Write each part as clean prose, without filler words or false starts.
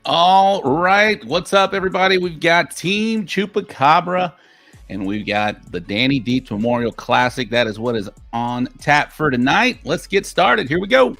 All right. What's up, everybody? We've got Team Chupacabra and we've got the Danny Dietz Memorial Classic. That is what is on tap for tonight. Let's get started. Here we go.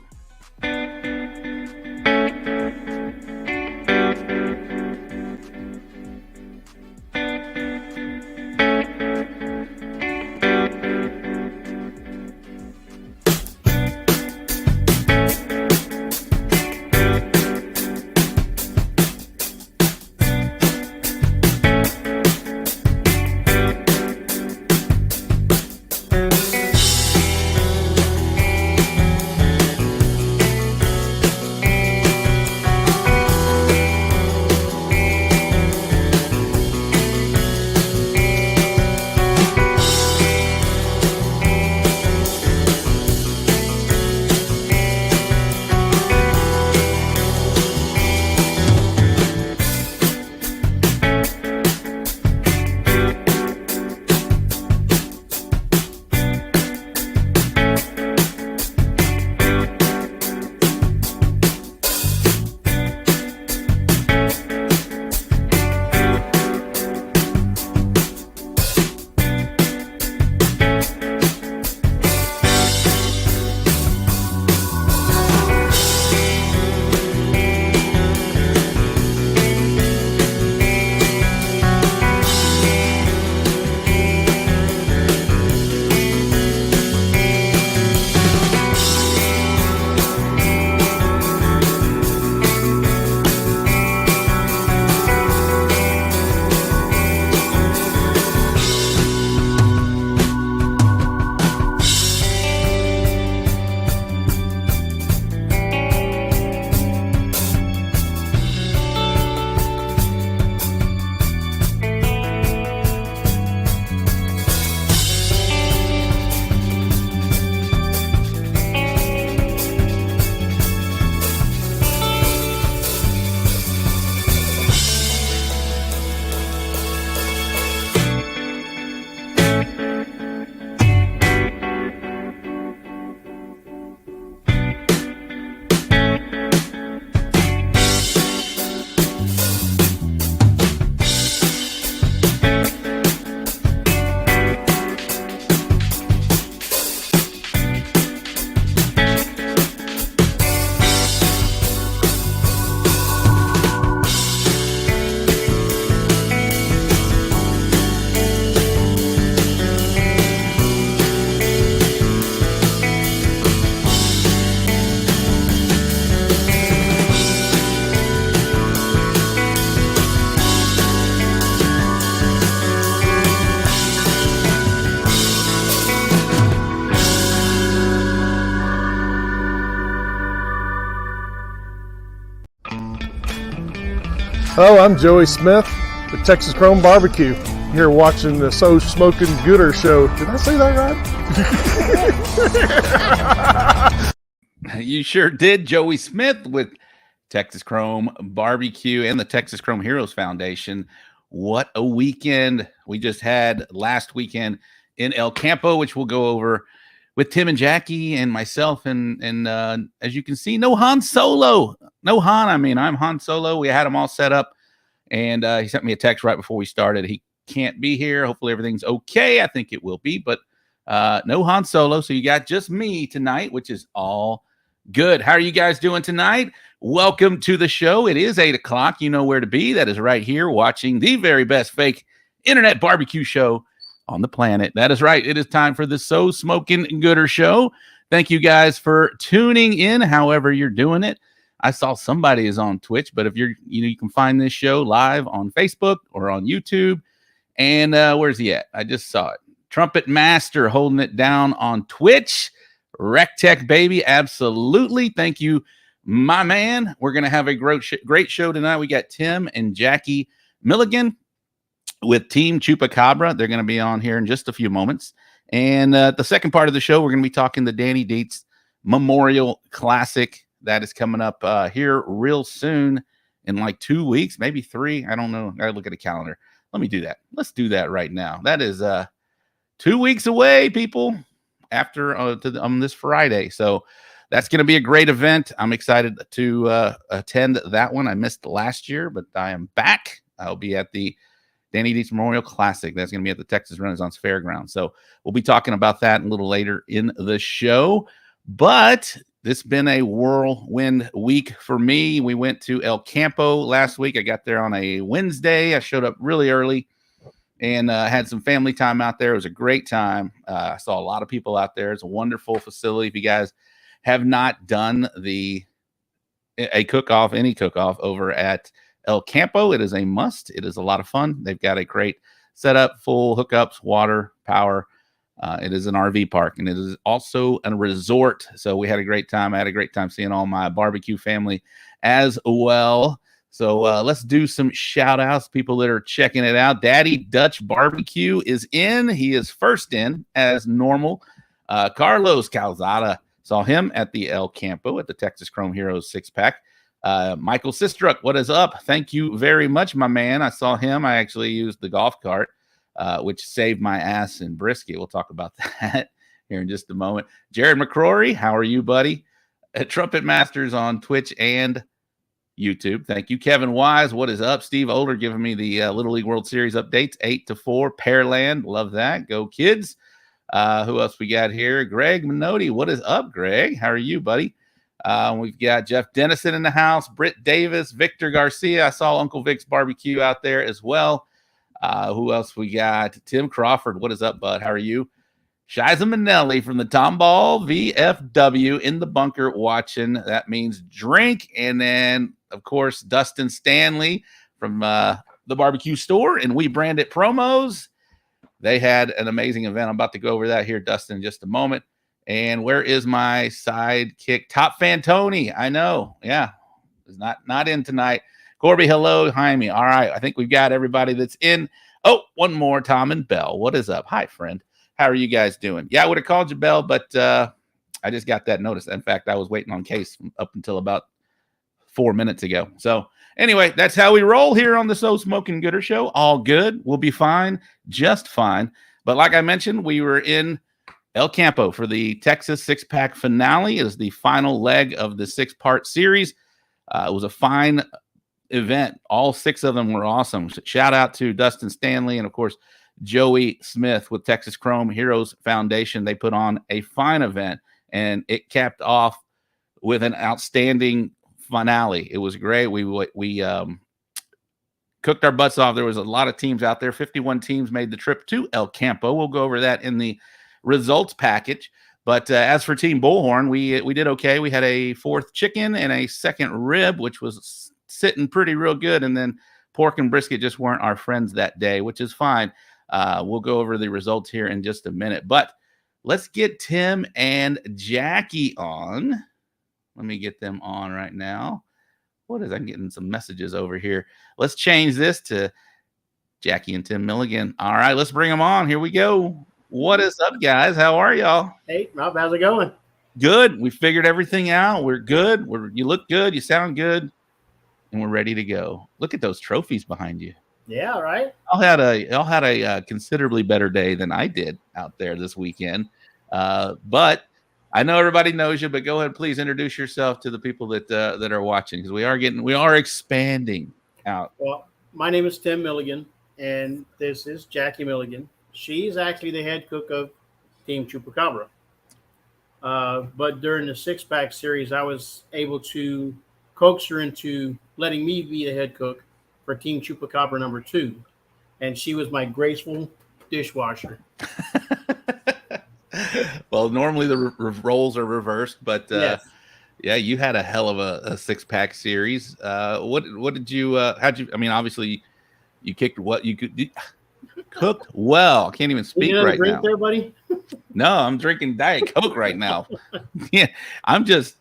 Hello, I'm Joey Smith with Texas Chrome Barbecue. I'm here watching the So Smoking Gooder show. Did I say that right? You sure did. Joey Smith with Texas Chrome Barbecue and the Texas Chrome Heroes Foundation. What a weekend we just had last weekend in El Campo, which we'll go over with Tim and Jackie and myself. And as you can see, no Han Solo. No Han. I'm Han Solo. We had him all set up. And he sent me a text right before we started. He can't be here. Hopefully everything's okay. I think it will be. But no Han Solo. So you got just me tonight, which is all good. How are you guys doing tonight? Welcome to the show. It is 8 o'clock. You know where to be. That is right here watching the very best fake internet barbecue show on the planet. That is right. It is time for the So Smoking Gooder show. Thank you guys for tuning in, however you're doing it. I saw somebody is on Twitch, but if you can find this show live on Facebook or on YouTube. And where's he at? I just saw it. Trumpet Master holding it down on Twitch. Rec Tech baby, absolutely. Thank you, my man. We're gonna have a great show tonight. We got Tim and Jackie Milligan with Team Chupacabra. They're gonna be on here in just a few moments. And the second part of the show, we're gonna be talking the Danny Dietz Memorial Classic. That is coming up here real soon in like 2 weeks, maybe 3. I don't know. I gotta look at the calendar. Let me do that. Let's do that right now. That is 2 weeks away, people, after this Friday. So that's going to be a great event. I'm excited to attend that one. I missed last year, but I am back. I'll be at the Danny Dietz Memorial Classic. That's going to be at the Texas Renaissance Fairground. So we'll be talking about that a little later in the show. But this has been a whirlwind week for me. We went to El Campo last week. I got there on a Wednesday. I showed up really early and had some family time out there. It was a great time. I saw a lot of people out there. It's a wonderful facility. If you guys have not done any cook-off over at El Campo, it is a must. It is a lot of fun. They've got a great setup, full hookups, water, power. It is an RV park, and it is also a resort. So we had a great time. I had a great time seeing all my barbecue family as well. So let's do some shout outs. People that are checking it out. Daddy Dutch Barbecue is in. He is first in as normal. Carlos Calzada, saw him at the El Campo at the Texas Chrome Heroes 6-pack. Michael Sistruck, what is up? Thank you very much, my man. I saw him. I actually used the golf cart, which saved my ass in brisket. We'll talk about that here in just a moment. Jared McCrory, how are you, buddy? At Trumpet Masters on Twitch and YouTube. Thank you. Kevin Wise, what is up? Steve Older giving me the Little League World Series updates, 8-4, Pearland. Love that. Go Kids. Who else we got here? Greg Minotti, what is up, Greg? How are you, buddy? We've got Jeff Dennison in the house, Britt Davis, Victor Garcia. I saw Uncle Vic's barbecue out there as well. Who else we got? Tim Crawford, what is up, bud? How are you? Shiza Manelli from the Tomball VFW in the bunker watching. That means drink. And then, of course, Dustin Stanley from the barbecue store and We Brand It Promos. They had an amazing event. I'm about to go over that here, Dustin, in just a moment. And where is my sidekick? Top Fan Tony. I know. Yeah. Is not in tonight. Corby, hello. Jaime. All right. I think we've got everybody that's in. Oh, one more. Tom and Bell. What is up? Hi, friend. How are you guys doing? Yeah, I would have called you, Bell, but I just got that notice. In fact, I was waiting on Case up until about 4 minutes ago. So anyway, that's how we roll here on the So Smoking Gooder Show. All good. We'll be fine. Just fine. But like I mentioned, we were in El Campo for the Texas 6-pack finale. It is the final leg of the 6-part series. It was a fine event. All 6 of them were awesome. Shout out to Dustin Stanley and, of course, Joey Smith with Texas Chrome Heroes Foundation. They put on a fine event, and it capped off with an outstanding finale. It was great. We cooked our butts off. There was a lot of teams out there. 51 teams made the trip to El Campo. We'll go over that in the results package. But as for Team Bullhorn, we did okay. We had a 4th chicken and a 2nd rib, which was sitting pretty real good. And then pork and brisket just weren't our friends that day, which is fine. We'll go over the results here in just a minute. But let's get Tim and Jackie on. Let me get them on right now. I'm getting some messages over here. Let's change this to Jackie and Tim Milligan. All right, let's bring them on. Here we go. What is up, guys? How are y'all? Hey, Rob, how's it going? Good. We figured everything out. We're good. You look good. You sound good. And we're ready to go. Look at those trophies behind you. Yeah, right. Y'all had a considerably better day than I did out there this weekend. But I know everybody knows you, but go ahead, please introduce yourself to the people that are watching, because we are expanding out. Well, my name is Tim Milligan, and this is Jackie Milligan. She's actually the head cook of Team Chupacabra. But during the 6-pack series, I was able to coax her into letting me be the head cook for Team Chupacabra number 2. And she was my graceful dishwasher. Well, normally the roles are reversed, but yes. Yeah, you had a hell of a 6-pack series. What did you, how'd you, I mean, obviously you kicked what you could, cooked well. I can't even speak right drink now. There, buddy? No, I'm drinking Diet Coke right now. Yeah, I'm just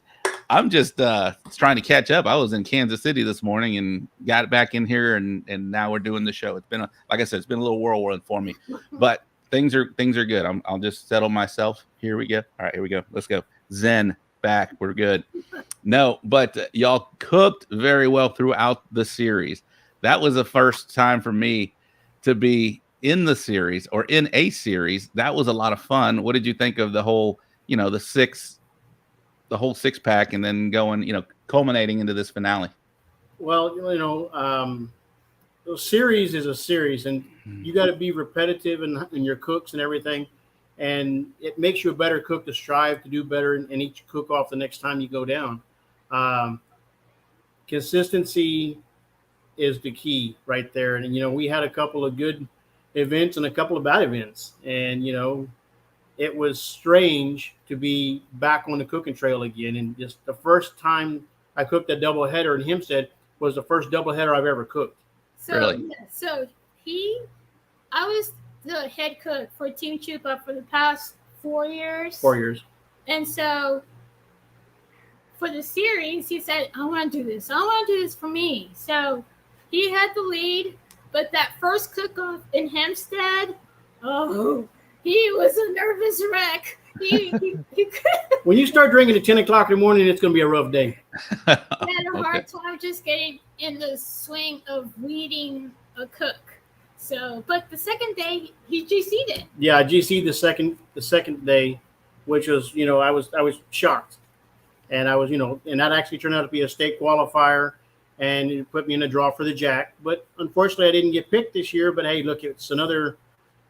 trying to catch up. I was in Kansas City this morning and got back in here, and now we're doing the show. It's been like I said, it's been a little whirlwind for me, but things are good. I'll just settle myself. Here we go. All right, here we go. Let's go. Zen back. We're good. No, but y'all cooked very well throughout the series. That was the first time for me to be in the series or in a series. That was a lot of fun. What did you think of the whole, the 6 the whole 6-pack and then going, culminating into this finale? Well, a series is a series, and you got to be repetitive in your cooks and everything. And it makes you a better cook to strive to do better in each cook off the next time you go down. Consistency is the key right there. And, we had a couple of good events and a couple of bad events. And, it was strange to be back on the cooking trail again. And just the first time I cooked a doubleheader in Hempstead was the first doubleheader I've ever cooked. So, Really? I was the head cook for Team Chupa for the past 4 years. 4 years. And so for the series, he said, I want to do this. I want to do this for me. So he had the lead, but that first cook-off in Hempstead, he was a nervous wreck. He When you start drinking at 10 o'clock in the morning, it's going to be a rough day. He had a hard time just getting in the swing of leading a cook. So, but the second day he GC'd it. Yeah, I GC'd the second day, which was, I was shocked, and I was, and that actually turned out to be a state qualifier, and it put me in the draw for the Jack. But unfortunately, I didn't get picked this year. But hey, look, it's another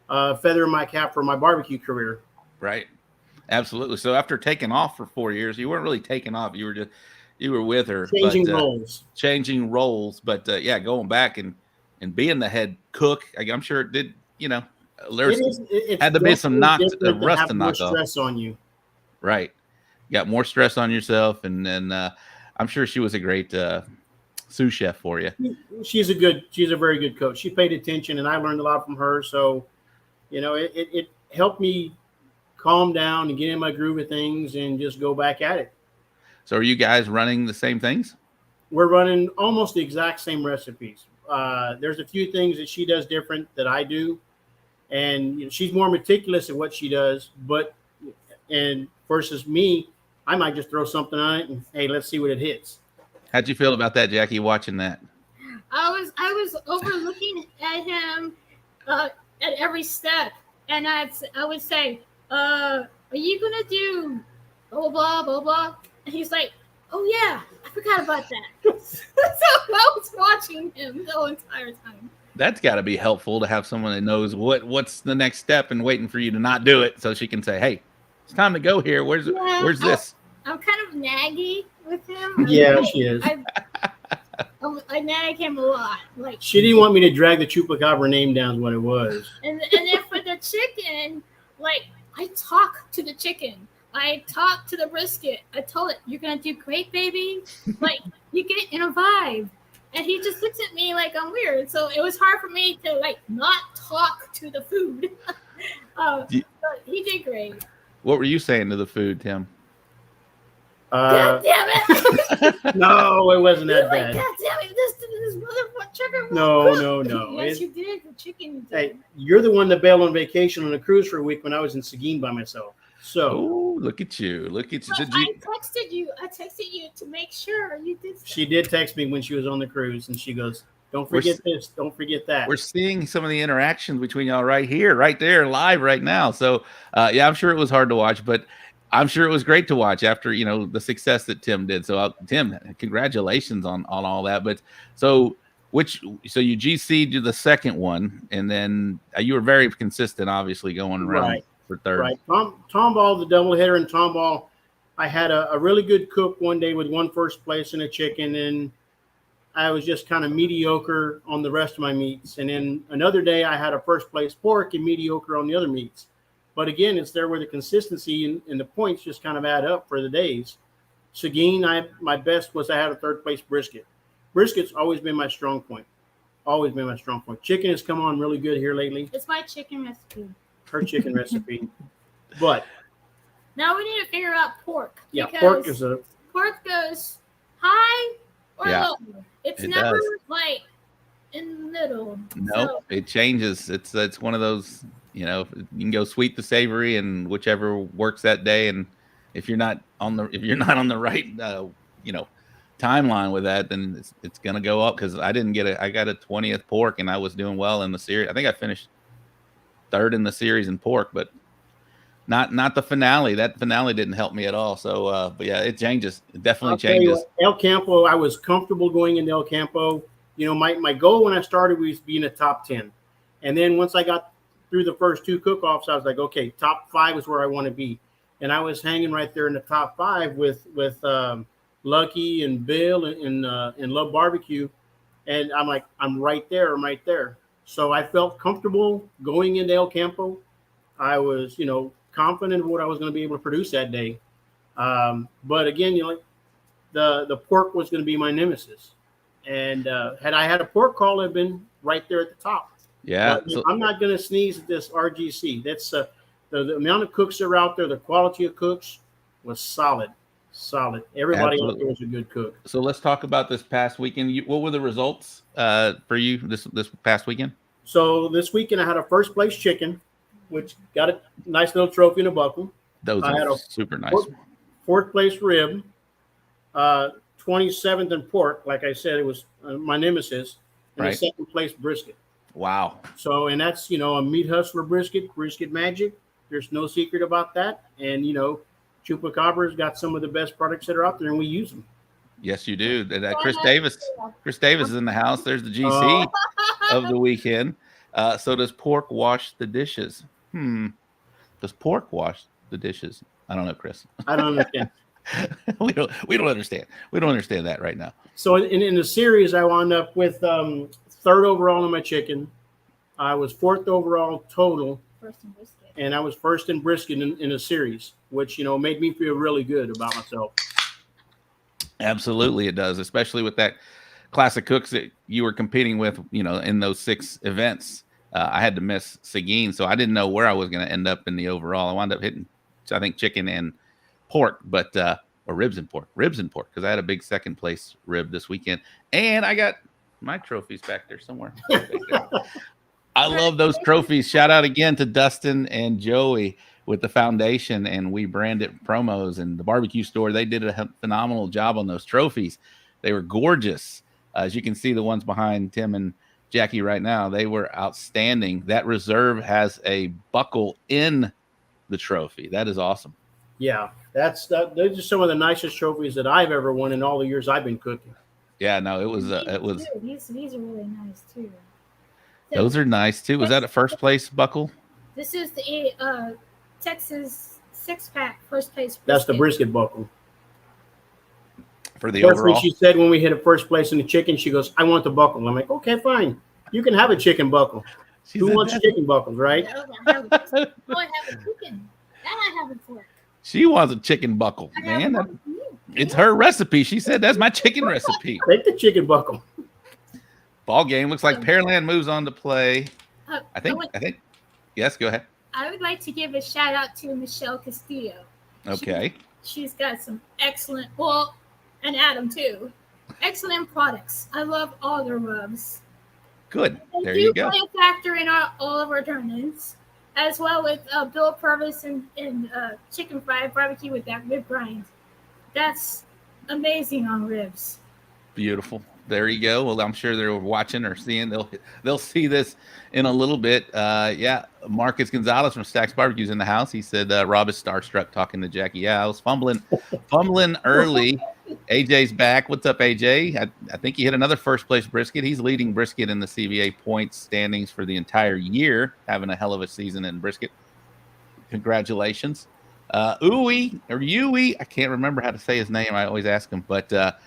feather in my cap for my barbecue career. Right. Absolutely. So after taking off for 4 years, you weren't really taking off. You were with her. Changing roles. But going back and being the head cook, I'm sure it did, it had to be some rust to knock off. Stress on you. Right. You got more stress on yourself. And then I'm sure she was a great sous chef for you. She's a very good coach. She paid attention, and I learned a lot from her. So, it helped me calm down and get in my groove of things and just go back at it. So are you guys running the same things? We're running almost the exact same recipes. There's a few things that she does different that I do. And she's more meticulous at what she does. And versus me, I might just throw something on it and, hey, let's see what it hits. How'd you feel about that, Jackie, watching that? I was overlooking at him at every step. And I would say, are you going to do blah, blah, blah, blah? And he's like, oh, yeah, I forgot about that. So I was watching him the entire time. That's got to be helpful to have someone that knows what's the next step and waiting for you to not do it so she can say, hey, it's time to go here. Where's this? I'm kind of naggy with him. Yeah, she is. I nag him a lot. Like, she didn't want me to drag the Chupacabra name down, is what it was. And then for the chicken, like, I talk to the chicken. I talk to the brisket. I told it, you're going to do great, baby. Like, you get in a vibe. And he just looks at me like I'm weird. So it was hard for me to, like, not talk to the food. But he did great. What were you saying to the food, Tim? God damn it. No, it wasn't that bad. God damn it. This motherfucker chicken. No. Yes, you did. The chicken you did. Hey, you're the one that bailed on vacation on a cruise for a week when I was in Seguin by myself. So look at you. I texted you to make sure you did stuff. She did text me when she was on the cruise, and she goes, don't forget this, don't forget that. We're seeing some of the interactions between y'all right here, right there, live right now. So I'm sure it was hard to watch, but I'm sure it was great to watch after the success that Tim did. So Tim, congratulations on all that. But so you GC'd the second one, and then you were very consistent, obviously, going around. Right. For third. Right. Tomball, the doubleheader in Tomball, I had a really good cook one day with one first place and a chicken, and I was just kind of mediocre on the rest of my meats. And then another day I had a first place pork and mediocre on the other meats. But again, it's there where the consistency and the points just kind of add up for the days. Seguin, my best was I had a third place brisket. Brisket's always been my strong point. Always been my strong point. Chicken has come on really good here lately. It's my chicken recipe. Her chicken recipe. But now we need to figure out pork. Yeah, pork goes high or low. It never does. like in the middle. Nope, it changes. It's one of those, you can go sweet to savory and whichever works that day. And if you're not on the right timeline with that, then it's gonna go up, because I got a 20th pork and I was doing well in the series. I think I finished third in the series in pork, but Not the finale. That finale didn't help me at all. So, but yeah, it changes. It definitely I'll tell you changes. what, El Campo, I was comfortable going into El Campo. You know, my goal when I started was being a top 10. And then once I got through the first 2 cook-offs, I was like, okay, top 5 is where I want to be. And I was hanging right there in the top 5 with Lucky and Bill and Love Barbecue. And I'm like, I'm right there. I'm right there. So I felt comfortable going into El Campo. I was, you know, confident of what I was going to be able to produce that day. But again, you know, the pork was going to be my nemesis. And had I had a pork call, I'd been right there at the top. Yeah. But I'm not going to sneeze at this RGC. That's the amount of cooks that are out there, the quality of cooks was solid. Everybody out there was a good cook. So let's talk about this past weekend. What were the results for you this past weekend? So this weekend I had a first place chicken, which got a nice little trophy in a buckle. Those are super nice. Fourth place rib, 27th in pork. Like I said, it was my nemesis. And Right. a second place brisket. Wow. So, and that's, you know, a meat hustler brisket magic. There's no secret about that. And, you know, Chupacabra's got some of the best products that are out there, and we use them. Yes, you do. Chris Davis is in the house. There's the GC of the weekend. So does pork wash the dishes? Does pork wash the dishes? I don't know, Chris. I don't understand. we don't understand. We don't understand that right now. So in the series, I wound up with 3rd overall in my chicken. I was 4th overall total. First in brisket. And I was first in brisket in a series, which, you know, made me feel really good about myself. Absolutely, it does, especially with that class of cooks that you were competing with, you know, in those 6 events. I had to miss Seguin, so I didn't know where I was going to end up in the overall. I wound up hitting, I think, chicken and pork, but or ribs and pork, because I had a big second place rib this weekend, and I got my trophies back there somewhere. I love those trophies. Shout out again to Dustin and Joey with the foundation and We Branded Promos and the barbecue store. They did a phenomenal job on those trophies. They were gorgeous. As you can see, the ones behind Tim and Jackie right now, they were outstanding. That reserve has a buckle in the trophy. That is awesome. Yeah, those are some of the nicest trophies that I've ever won in all the years I've been cooking. Yeah, no, it was. These are really nice too. Those are nice too. Was that a first place buckle? This is the Texas 6-pack first place brisket. That's the brisket buckle. For the That's overall. what she said when we hit a first place in the chicken. She goes, I want the buckle. I'm like, okay, fine. You can have a chicken buckle. Who wants chicken buckles, right? I have a chicken. And I have a pork. She wants a chicken buckle, man. It's her recipe. She said that's my chicken recipe. Take the chicken buckle. Ball game. Looks like Pearland moves on to play. I think. Yes, go ahead. I would like to give a shout out to Michelle Castillo. Okay. She's got some excellent, and Adam too. Excellent products. I love all their rubs. Good. They There you go. play a factor in all of our tournaments, as well with Bill Purvis and chicken fried barbecue with that rib grind. That's amazing on ribs. Beautiful. There you go. Well, I'm sure they're watching or seeing. They'll see this in a little bit. Yeah, Marcus Gonzalez from Stacks Barbecue's in the house. He said Rob is starstruck talking to Jackie. Yeah, I was fumbling early. AJ's back. What's up, AJ? I think he hit another first place brisket. He's leading brisket in the CVA points standings for the entire year, having a hell of a season in brisket. Congratulations. Uwe, I can't remember how to say his name. I always ask him, but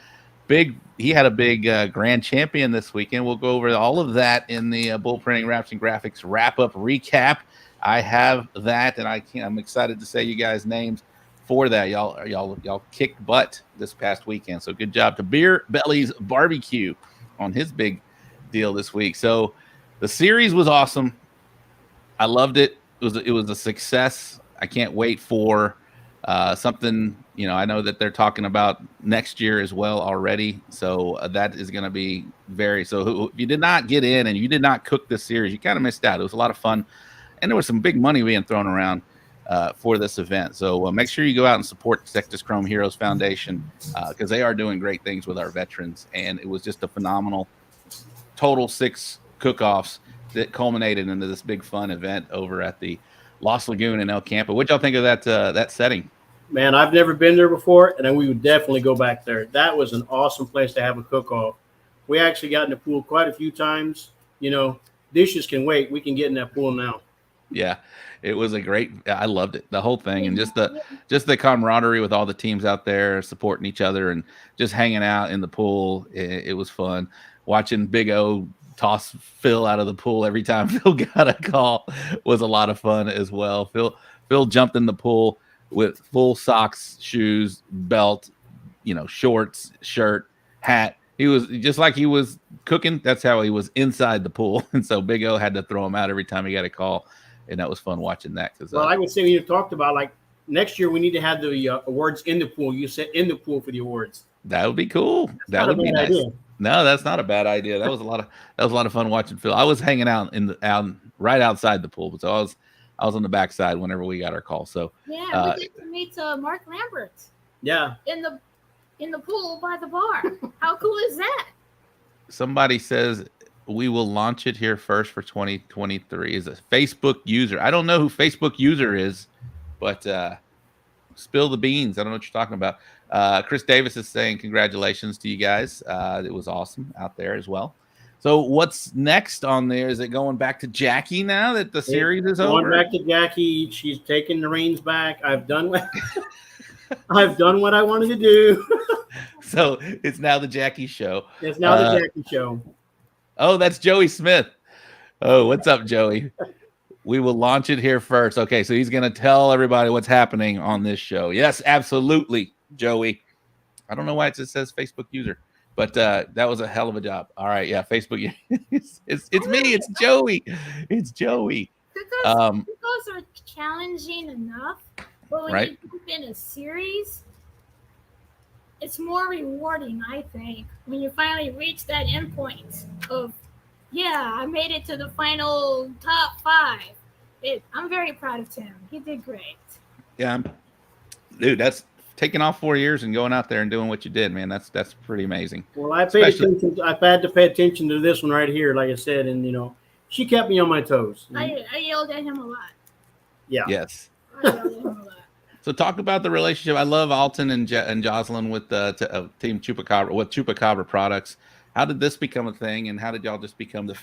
he had a big grand champion this weekend. We'll go over all of that in the Bull Printing Wraps and Graphics wrap-up recap. I have that, and I'm excited to say you guys' names for that. Y'all kicked butt this past weekend, so good job to Beer Belly's Barbecue on his big deal this week. So the series was awesome. I loved it. It was a success. I can't wait for something, I know that they're talking about next year as well already. So that is going to be so if you did not get in and you did not cook this series, you kind of missed out. It was a lot of fun. And there was some big money being thrown around for this event. So make sure you go out and support Texas Chrome Heroes Foundation because they are doing great things with our veterans. And it was just a phenomenal total 6 cook-offs that culminated into this big fun event over at the Lost Lagoon in El Campo. What y'all think of that setting? Man, I've never been there before, and we would definitely go back there. That was an awesome place to have a cook-off. We actually got in the pool quite a few times. You know, dishes can wait. We can get in that pool now. Yeah, it was I loved it, the whole thing, and just the camaraderie with all the teams out there supporting each other and just hanging out in the pool. It was fun watching Big O toss Phil out of the pool every time Phil got a call. Was a lot of fun as well. Phil jumped in the pool with full socks, shoes, belt, shorts, shirt, hat. He was just like he was cooking. That's how he was inside the pool. And so Big O had to throw him out every time he got a call. And that was fun watching that. Well, I would say you talked about like next year we need to have the awards in the pool. You said in the pool for the awards. That would be cool. That would be nice. Idea. No, that's not a bad idea. That was a lot of fun watching Phil. I was hanging out right outside the pool, but so I was on the backside whenever we got our call. So yeah, we get to meet Mark Lambert. Yeah, in the pool by the bar. How cool is that? Somebody says we will launch it here first for 2023 is a Facebook user. I don't know who Facebook user is, but spill the beans. I don't know what you're talking about. Chris Davis is saying congratulations to you guys. It was awesome out there as well. So what's next on there? Is it going back to Jackie now that the series is over? Going back to Jackie. She's taking the reins back. I've done what I wanted to do. So it's now the Jackie show. It's now the Jackie show. Oh, that's Joey Smith. Oh, what's up, Joey? We will launch it here first. Okay, so he's going to tell everybody what's happening on this show. Yes, absolutely, Joey. I don't know why it just says Facebook user, but that was a hell of a job. All right, yeah, Facebook. it's me. It's Joey. It's Joey. Because are challenging enough, but when you jump in a series, it's more rewarding, I think, when you finally reach that endpoint of, yeah, I made it to the final top 5. I'm very proud of Tim. He did great. Yeah, dude, that's taking off 4 years and going out there and doing what you did, man. That's pretty amazing. Well, I've had to pay attention to this one right here, like I said, and she kept me on my toes. I yelled at him a lot. Yeah. Yes. I yelled at him a lot. So talk about the relationship. I love Alton and Jocelyn with Team Chupacabra, with Chupacabra products. How did this become a thing, and how did y'all just become the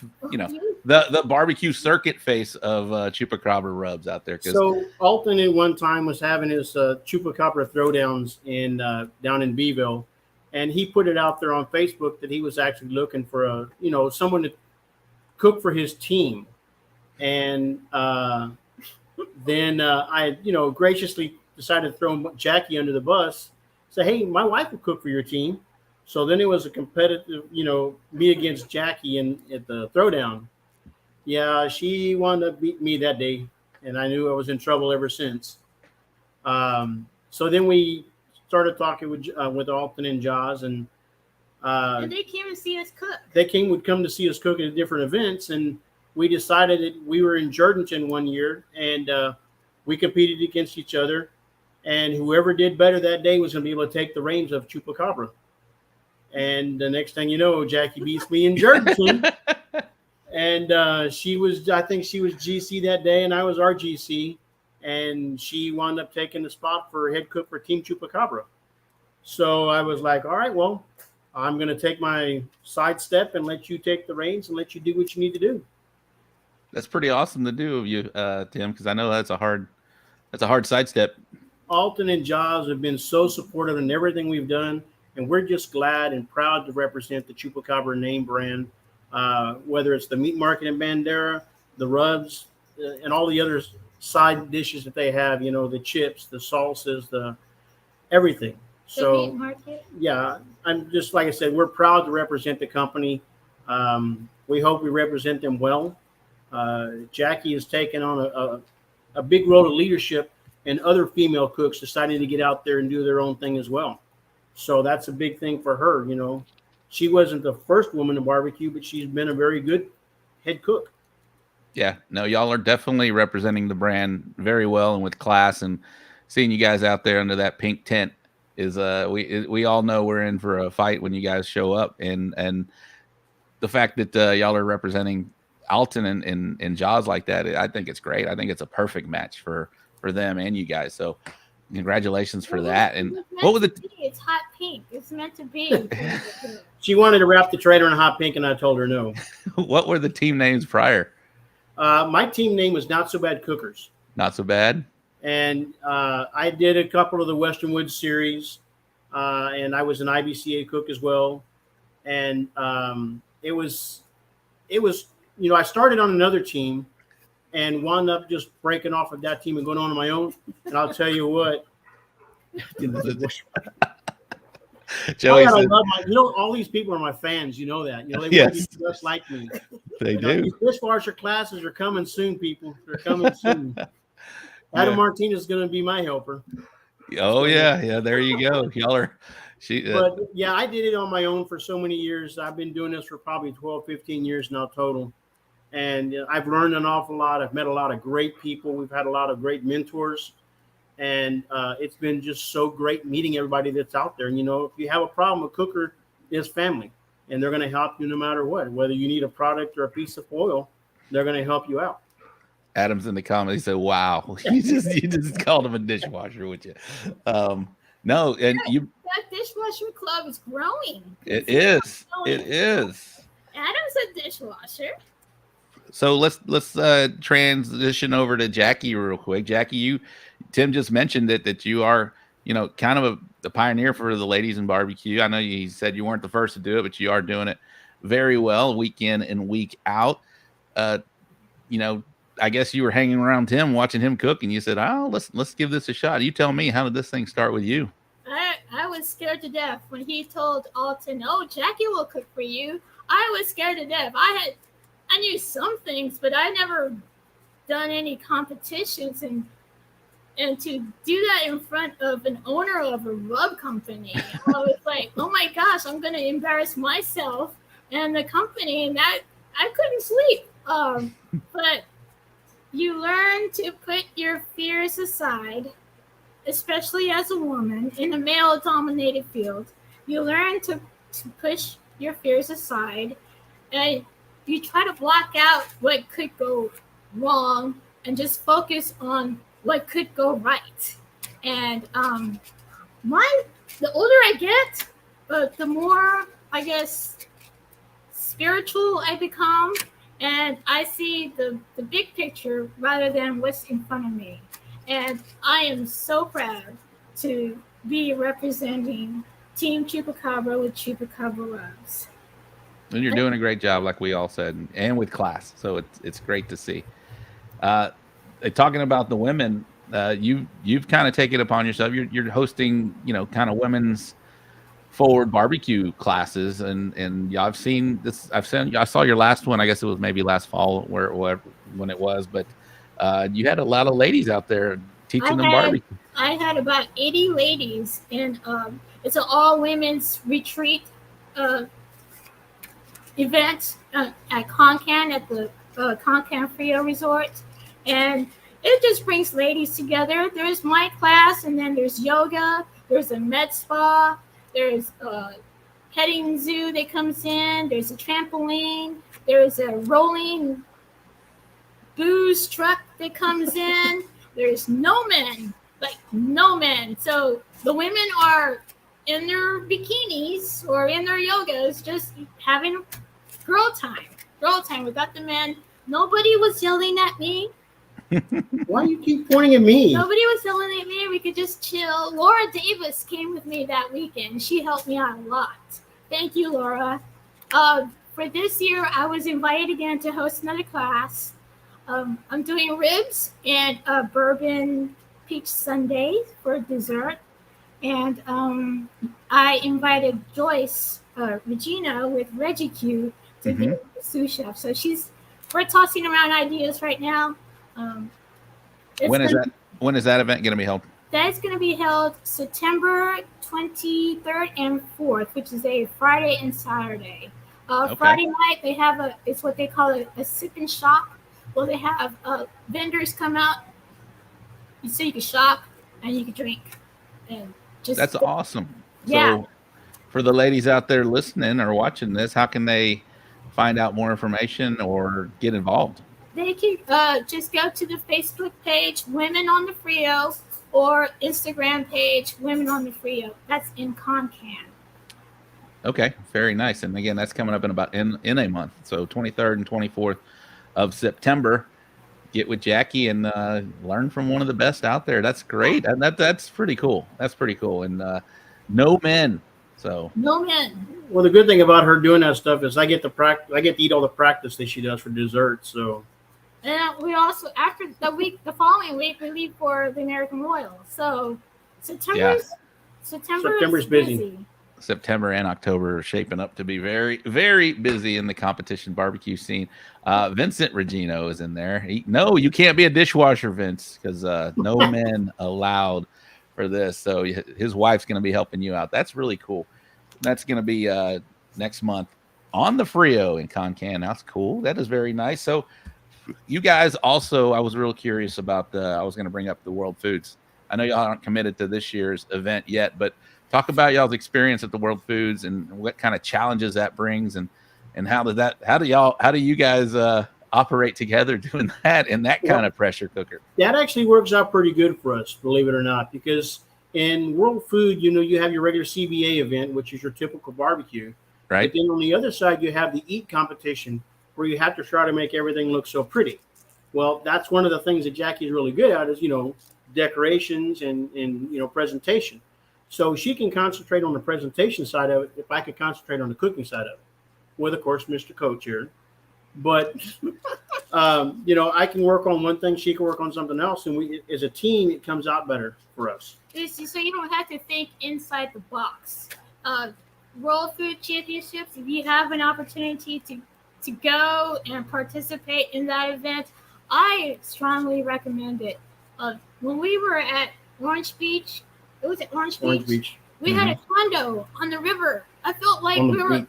barbecue circuit face of Chupacabra rubs out there? So Alton at one time was having his Chupacabra throwdowns down in Beeville, and he put it out there on Facebook that he was actually looking for someone to cook for his team, and then I graciously decided to throw Jackie under the bus. Say, hey, my wife will cook for your team. So then it was a competitive, me against Jackie at the throwdown. Yeah, she wanted to beat me that day, and I knew I was in trouble ever since. So then we started talking with Alton and Jaws, and they came and see us cook. Would come to see us cook at different events, and we decided that we were in Jordanton one year, and we competed against each other, and whoever did better that day was going to be able to take the reins of Chupacabra. And the next thing you know, Jackie beats me in Jordanton. And I think she was GC that day, and I was RGC. And she wound up taking the spot for head cook for Team Chupacabra. So I was like, all right, well, I'm going to take my sidestep and let you take the reins and let you do what you need to do. That's pretty awesome to do of you, Tim, because I know that's a hard sidestep. Alton and Jaws have been so supportive in everything we've done. And we're just glad and proud to represent the Chupacabra name brand, whether it's the meat market in Bandera, the rubs, and all the other side dishes that they have, the chips, the salsas, the everything. So, the meat market. Yeah, I'm just, like I said, we're proud to represent the company. We hope we represent them well. Jackie has taken on a big role of leadership, and other female cooks deciding to get out there and do their own thing as well. So that's a big thing for her. She wasn't the first woman to barbecue, but she's been a very good head cook. Yeah, no, y'all are definitely representing the brand very well and with class, and seeing you guys out there under that pink tent is we all know we're in for a fight when you guys show up, and the fact that y'all are representing Alton and Jaws like that, I think it's great. I think it's a perfect match for them and you guys. So congratulations for that. And what was it? It's hot pink. It's meant to be. She wanted to wrap the trailer in hot pink, and I told her no. What were the team names prior? My team name was Not So Bad Cookers. Not So Bad. And I did a couple of the Western Woods series, and I was an IBCA cook as well. And it was, I started on another team and wound up just breaking off of that team and going on my own. And I'll tell you what. Joey I said, love all these people are my fans. You know that. They want to be just like me. They do. These dishwasher classes are coming soon, people. They're coming soon. Adam Martinez is going to be my helper. Oh yeah. There you go. Y'all are. But yeah, I did it on my own for so many years. I've been doing this for probably 12, 15 years now total. And I've learned an awful lot. I've met a lot of great people. We've had a lot of great mentors. And it's been just so great meeting everybody that's out there. And, if you have a problem, a cooker is family. And they're going to help you no matter what. Whether you need a product or a piece of oil, they're going to help you out. Adam's in the comments. He said, "Wow, you just called him a dishwasher, would you?" No, and that dishwasher club is growing. It is. Adam's a dishwasher. So let's transition over to Jackie real quick. Jackie, Tim just mentioned that you are, kind of the pioneer for the ladies in barbecue. I know you said you weren't the first to do it, but you are doing it very well, week in and week out. I guess you were hanging around Tim, watching him cook, and you said, "Oh, let's give this a shot." You tell me, how did this thing start with you? I was scared to death when he told Alton, "Oh, Jackie will cook for you." I was scared to death. I knew some things, but I never done any competitions, and to do that in front of an owner of a rub company, I was like, "Oh my gosh, I'm gonna embarrass myself and the company," and that I couldn't sleep. But you learn to put your fears aside, especially as a woman in a male-dominated field. You learn to push your fears aside, and you try to block out what could go wrong and just focus on what could go right. And the older I get, the more, I guess, spiritual I become, and I see the big picture rather than what's in front of me. And I am so proud to be representing Team Chupacabra with Chupacabra Rubs. And you're doing a great job, like we all said, and with class. So it's great to see. Talking about the women, you've kind of taken it upon yourself. You're hosting, kind of women's forward barbecue classes, and I've seen this. I saw your last one. I guess it was maybe last fall, when it was. But you had a lot of ladies out there teaching them barbecue. I had about 80 ladies, and it's an all women's retreat event at Concan, at the Concan Frio Resort, and it just brings ladies together. There's my class, and then there's yoga, there's a med spa, there's a petting zoo that comes in, there's a trampoline, there's a rolling booze truck that comes in, there's no men. So the women are in their bikinis or in their yogas, just having girl time without the men. Nobody was yelling at me. Why do you keep pointing at me? Nobody was yelling at me. We could just chill. Laura Davis came with me that weekend. She helped me out a lot. Thank you, Laura. For this year, I was invited again to host another class. I'm doing ribs and bourbon peach sundae for dessert. And I invited Joyce Regina with Reggie Q to be the sous chef. So we're tossing around ideas right now. When is that event going to be held? That's going to be held September 23rd and 4th, which is a Friday and Saturday. Okay. Friday night they have it's what they call a sip and shop. Well, they have vendors come out, so you can shop and you can drink. And that's awesome. Yeah. So for the ladies out there listening or watching this, how can they find out more information or get involved? They can just go to the Facebook page, Women on the Frio, or Instagram page, Women on the Frio. That's in Concan. Okay, very nice. And again, that's coming up in a month. So 23rd and 24th of September. Get with Jackie and learn from one of the best out there. That's great. And that's pretty cool. That's pretty cool. And no men. So no men. Well, the good thing about her doing that stuff is I get to eat all the practice that she does for dessert. So, and we also, after the following week, we leave for the American Royal. So September's busy. September and October are shaping up to be very, very busy in the competition barbecue scene. Vincent Regino is in there. No, you can't be a dishwasher, Vince, because no men allowed for this. So his wife's going to be helping you out. That's really cool. That's going to be next month on the Frio in Concan. That's cool. That is very nice. So you guys also, I was real curious about I was going to bring up the World Foods. I know y'all aren't committed to this year's event yet, but talk about y'all's experience at the World Foods and what kind of challenges that brings, and how do you guys operate together doing that in that kind of pressure cooker? That actually works out pretty good for us, believe it or not, because in World Food, you have your regular CBA event, which is your typical barbecue. Right. But then on the other side, you have the eat competition where you have to try to make everything look so pretty. Well, that's one of the things that Jackie's really good at is, decorations and presentation. So she can concentrate on the presentation side of it if I could concentrate on the cooking side of it, with, of course, Mr. Coach here. But, I can work on one thing, she can work on something else, and we, as a team, it comes out better for us. So you don't have to think inside the box. World Food Championships, if you have an opportunity to go and participate in that event, I strongly recommend it. When we were at Orange Beach, it was at Orange Beach. We had a condo on the river. I felt like we were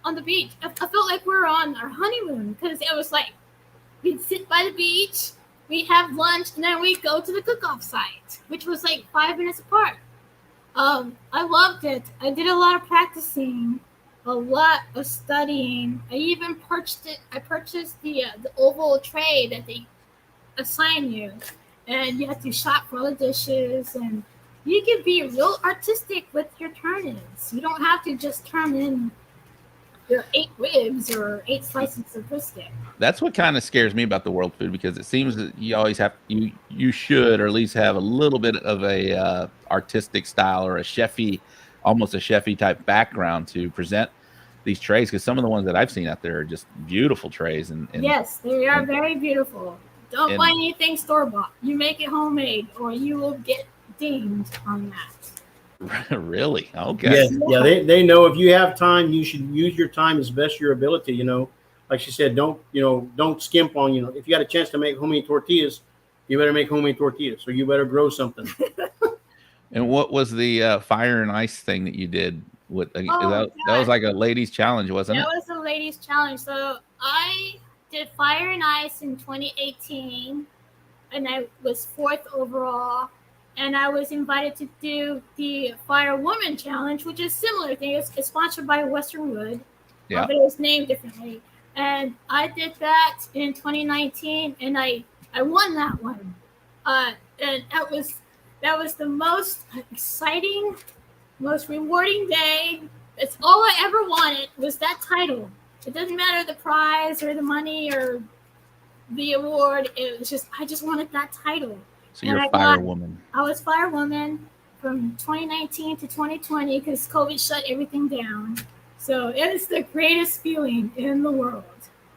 on the beach. I felt like we were on our honeymoon because it was like we'd sit by the beach, we'd have lunch, and then we'd go to the cook-off site, which was like 5 minutes apart. I loved it. I did a lot of practicing, a lot of studying. I even purchased the oval tray that they assign you, and you have to shop for all the dishes, and you can be real artistic with your turn-ins. You don't have to just turn in your 8 ribs or 8 slices of brisket. That's what kind of scares me about the World Food, because it seems that you always have you should, or at least have a little bit of a artistic style or almost a chefy type background to present these trays, because some of the ones that I've seen out there are just beautiful trays. And yes, they are very beautiful. Don't buy anything store-bought. You make it homemade, or you will get dinged on that. Really? Okay. Yeah. They know if you have time, you should use your time as best your ability. Like she said, don't skimp on. If you got a chance to make homemade tortillas, you better make homemade tortillas. So you better grow something. And what was the fire and ice thing that you did? That was like a ladies' challenge, wasn't it? That was a ladies' challenge. So I did fire and ice in 2018, and I was 4th overall. And I was invited to do the Fire Woman Challenge, which is a similar thing. It's sponsored by Western Wood, but it was named differently. And I did that in 2019, and I won that one. And that was the most exciting, most rewarding day. It's all I ever wanted was that title. It doesn't matter the prize or the money or the award. It was just I just wanted that title. So you're a fire woman. I was fire woman from 2019 to 2020 because COVID shut everything down. So it is the greatest feeling in the world.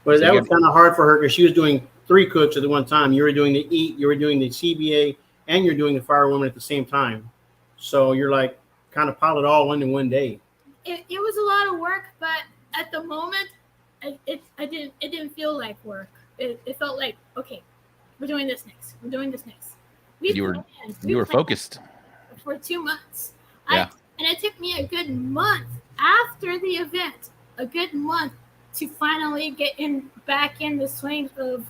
But that was kind of hard for her because she was doing 3 cooks at the one time. You were doing the EAT, you were doing the CBA, and you're doing the fire woman at the same time. So you're like kind of pile it all into one day. It was a lot of work, but at the moment, it didn't feel like work. It felt like, okay, we're doing this next. We're doing this next. You were focused for 2 months. Yeah. And it took me a good month after the event, to finally get back in the swing of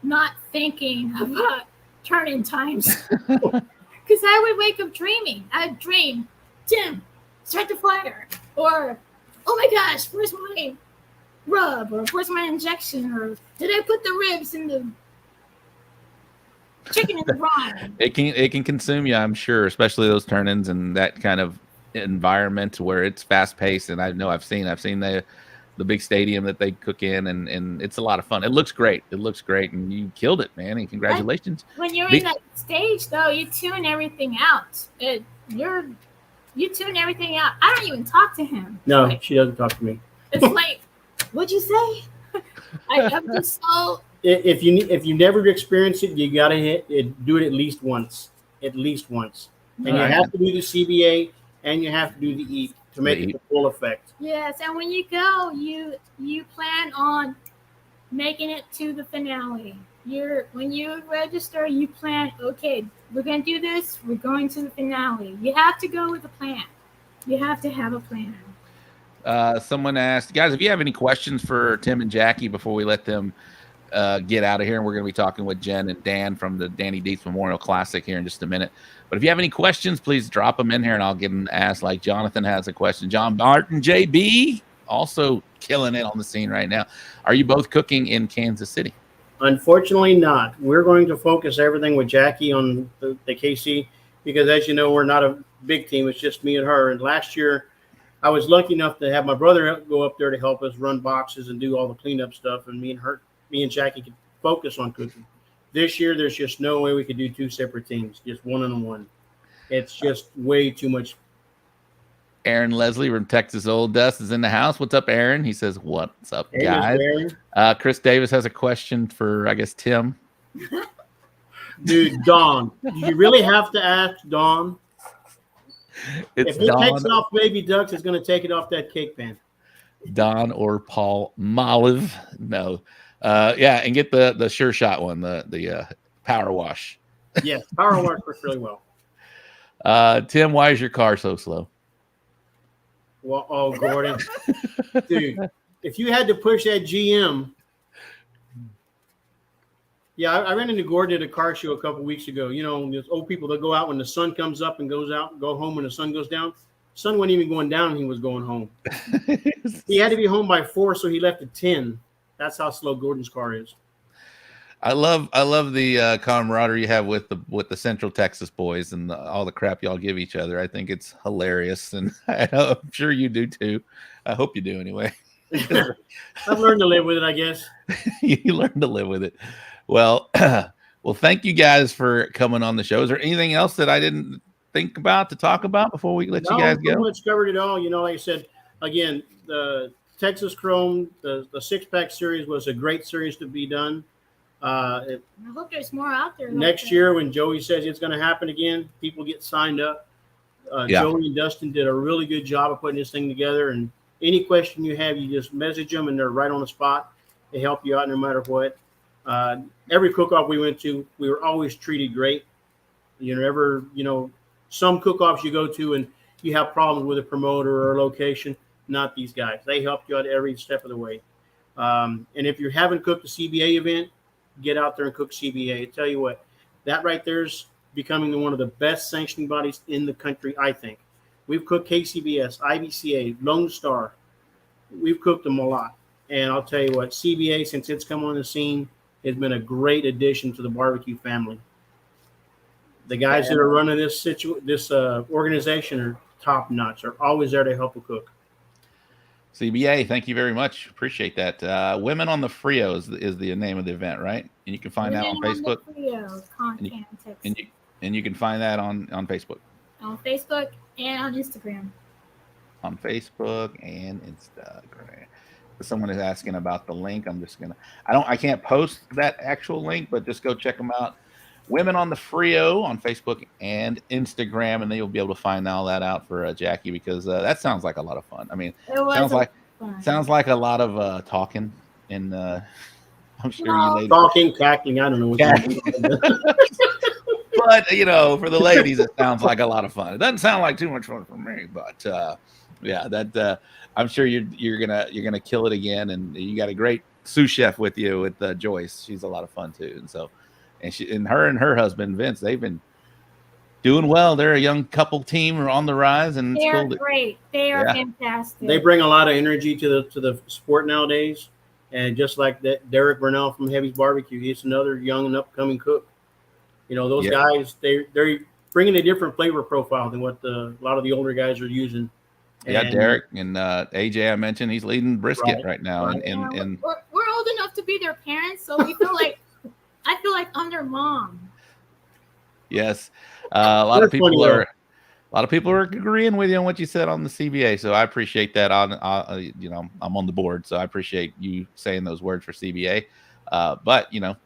not thinking about turn-in times. Because I would wake up dreaming. I'd dream, Tim, start the fire. Or, oh my gosh, where's my rub, or where's my injection, or did I put the ribs in the chicken in the brine? It can consume you, I'm sure, especially those turn-ins and that kind of environment where it's fast-paced. And I know I've seen the big stadium that they cook in, and it's a lot of fun. It looks great. And you killed it, man. And congratulations. When you're in that stage, though, you tune everything out. You tune everything out. I don't even talk to him. No, she doesn't talk to me. It's like, what'd you say? I'm just so. If you never experience it, you gotta do it at least once. And you have to do the CBA and you have to do the EAT to make it the full effect. Yes, and when you go, you plan on making it to the finale. When you register, you plan, okay, we're going to do this, we're going to the finale. You have to go with a plan. You have to have a plan. Someone asked, guys, if you have any questions for Tim and Jackie before we let them get out of here, and we're going to be talking with Jenn and Dan from the Danny Dietz Memorial Classic here in just a minute. But if you have any questions, please drop them in here, and I'll get them asked. Like Jonathan has a question. John Martin, JB, also killing it on the scene right now. Are you both cooking in Kansas City? Unfortunately not. We're going to focus everything with Jackie on the KC because, as you know, we're not a big team. It's just me and her. And last year, I was lucky enough to have my brother go up there to help us run boxes and do all the cleanup stuff. And me and Jackie could focus on cooking. This year, there's just no way we could do two separate teams, just one-on-one. It's just way too much. Aaron Leslie from Texas Old Dust is in the house. What's up, Aaron? He says, what's up, Hey, guys? Aaron. Chris Davis has a question for, I guess, Tim. Dude, Dawn. Do you really have to ask Dawn? It's if it Dawn, takes off baby ducks, it's going to take it off that cake pan. Don or Paul Molive. No. Yeah, and get the Sure Shot one, the power wash. Yes, power wash works really well. Tim, why is your car so slow? Well, oh, Gordon. Dude, if you had to push that GM. Yeah, I ran into Gordon at a car show a couple weeks ago. You know, those old people that go out when the sun comes up and goes out, go home when the sun goes down. The sun wasn't even going down, he was going home. He had to be home by 4, so he left at 10. That's how slow Gordon's car is. I love the camaraderie you have with the Central Texas boys and all the crap y'all give each other. I think it's hilarious, and I'm sure you do too. I hope you do anyway. I've learned to live with it, I guess. You learn to live with it. Well, well, thank you guys for coming on the show. Is there anything else that I didn't think about to talk about before we let you guys go? No, it's covered it all. You know, like I said, again, the Texas Chrome, the 6-pack series was a great series to be done. I hope there's more out there. Next year, when Joey says it's going to happen again, people get signed up. Joey and Dustin did a really good job of putting this thing together. And any question you have, you just message them, and they're right on the spot. They help you out no matter what. Every cook-off we went to, we were always treated great. Some cook-offs you go to and you have problems with a promoter or a location. Not these guys. They helped you out every step of the way. And if you haven't cooked a CBA event, get out there and cook CBA. I tell you what, that right there is becoming one of the best sanctioning bodies in the country, I think. We've cooked KCBS, IBCA, Lone Star. We've cooked them a lot. And I'll tell you what, CBA, since it's come on the scene, has been a great addition to the barbecue family. The guys that are running this organization are top notch. They're always there to help a cook. CBA, thank you very much. Appreciate that. Women on the Frio is the name of the event, right? And you can find that on Facebook. And you can find that on Facebook. On Facebook and on Instagram. On Facebook and Instagram. Someone is asking about the link. I can't post that actual link, but just go check them out. Women on the Frio on Facebook and Instagram, and then you'll be able to find all that out for Jackie, because that sounds like a lot of fun. I mean, sounds like a lot of talking, and I'm sure you ladies talking, cackling. I don't know what but for the ladies, it sounds like a lot of fun. It doesn't sound like too much fun for me, but yeah, that I'm sure you're gonna kill it again, and you got a great sous chef with you with Joyce. She's a lot of fun too, and her husband Vince, they've been Doing well. They're a young couple team are on the rise, and it's They are cool. great. They are Yeah. fantastic. They bring a lot of energy to the sport nowadays. And just like that, Derek Burnell from Heavy's Barbecue, he's another young and upcoming cook. You know, those Yeah. guys, they're bringing a different flavor profile than what a lot of the older guys are using. Yeah, And- Derek and AJ, I mentioned he's leading brisket right now, right. and we're old enough to be their parents, so we feel like I feel like I'm their mom. yes, a lot of That's funny, people though. are. A lot of people are agreeing with you on what you said on the CBA, so I appreciate that. You know, I'm on the board, so I appreciate you saying those words for CBA. But you know,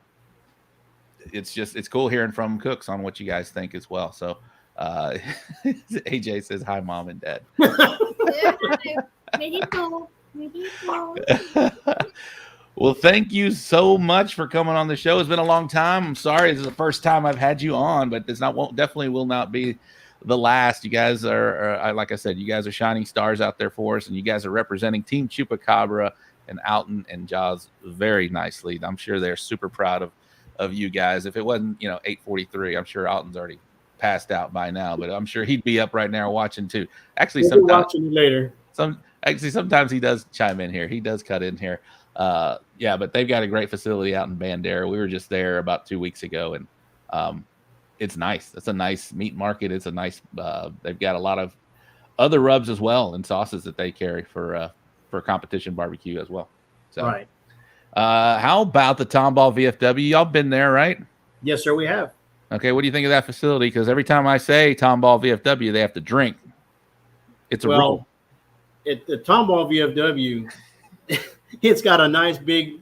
it's cool hearing from cooks on what you guys think as well. So AJ says hi, mom and dad. Mexico. Well, thank you so much for coming on the show. It's been a long time. I'm sorry, this is the first time I've had you on, but this definitely will not be the last. You guys are like I said, you guys are shining stars out there for us, and you guys are representing Team Chupacabra and Alton and Jaws very nicely. I'm sure they're super proud of you guys. If it wasn't 8:43, I'm sure Alton's already passed out by now, but I'm sure he'd be up right now watching too. Actually, We'll be watching you later. sometimes he does chime in here. He does cut in here. Yeah, but they've got a great facility out in Bandera. We were just there about 2 weeks ago, and it's nice. It's a nice meat market. It's a nice. They've got a lot of other rubs as well and sauces that they carry for competition barbecue as well. So, Right. How about the Tomball VFW? Y'all been there, right? Yes, sir, we have. Okay, what do you think of that facility? Because every time I say Tomball VFW, they have to drink. It's a rule. At the Tomball VFW, it's got a nice big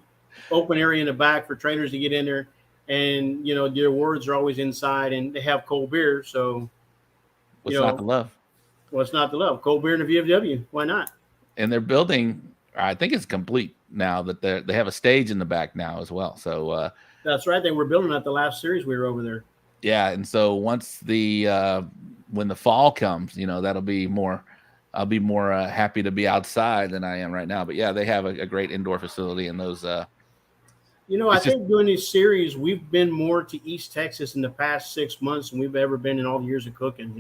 open area in the back for trainers to get in there. And, their words are always inside, and they have cold beer. So, What's not to love? What's not to love? Cold beer in the VFW. Why not? And they're building, I think it's complete now that they have a stage in the back now as well. So That's right. They were building at the last series we were over there. yeah. And so once when the fall comes, that'll be more, I'll be more happy to be outside than I am right now. But yeah, they have a great indoor facility, and those, I think during this series, we've been more to East Texas in the past 6 months than we've ever been in all the years of cooking.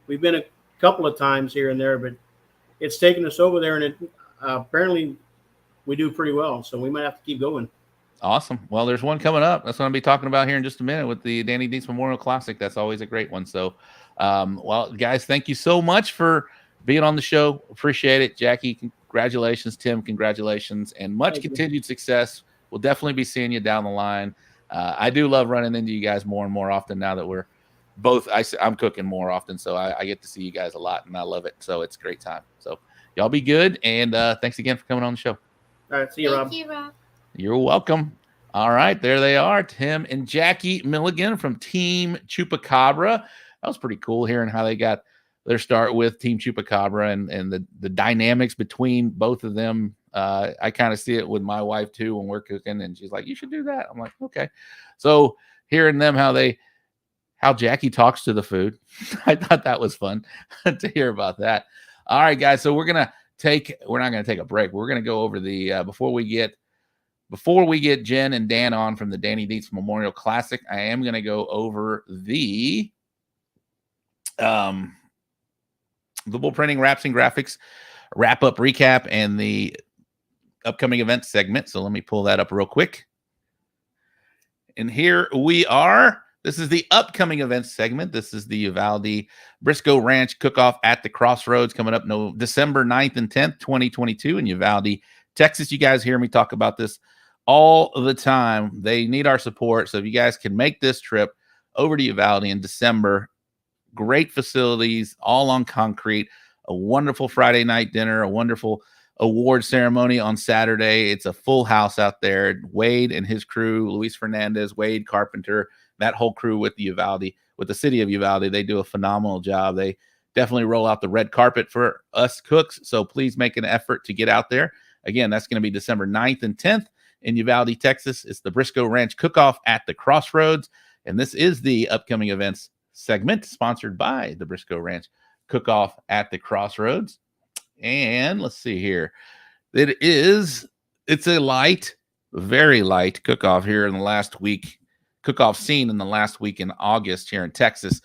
We've been a couple of times here and there, but it's taken us over there, and apparently we do pretty well. So we might have to keep going. Awesome. Well, there's one coming up. That's what I'll be talking about here in just a minute with the Danny Dietz Memorial Classic. That's always a great one. So, well, guys, thank you so much for being on the show. Appreciate it. Jackie, congratulations. Tim, congratulations. And much continued success. We'll definitely be seeing you down the line. I do love running into you guys more and more often now that we're both, I'm cooking more often. So I get to see you guys a lot, and I love it. So it's a great time. So y'all be good. And thanks again for coming on the show. All right. See you, Rob. Thank you, Rob. You're welcome. All right, there they are, Tim and Jackie Milligan from Team Chupacabra. That was pretty cool hearing how they got their start with Team Chupacabra and the dynamics between both of them. I kind of see it with my wife too when we're cooking, and she's like, "You should do that." I'm like, "Okay." So hearing them how Jackie talks to the food, I thought that was fun to hear about that. All right, guys. So we're not going to take a break. We're going to go over the before we get Jenn and Dan on from the Danny Dietz Memorial Classic. I am going to go over the bull printing, wraps, and graphics wrap-up recap and the upcoming event segment. So let me pull that up real quick. And here we are. This is the upcoming events segment. This is the Uvalde Briscoe Ranch Cook-Off at the Crossroads coming up December 9th and 10th, 2022 in Uvalde, Texas. You guys hear me talk about this all the time. They need our support. So if you guys can make this trip over to Uvalde in December, great facilities, all on concrete, a wonderful Friday night dinner, a wonderful award ceremony on Saturday. It's a full house out there. Wade and his crew, Luis Fernandez, Wade Carpenter, that whole crew with the city of Uvalde, they do a phenomenal job. They definitely roll out the red carpet for us cooks. So please make an effort to get out there. Again, that's going to be December 9th and 10th in Uvalde, Texas. It's the Briscoe Ranch Cook-Off at the Crossroads. And this is the upcoming events segment sponsored by the Briscoe Ranch Cook-Off at the Crossroads. And let's see here. It's a light, very light cook-off here in the last week. Cook-off scene in the last week in August here in Texas.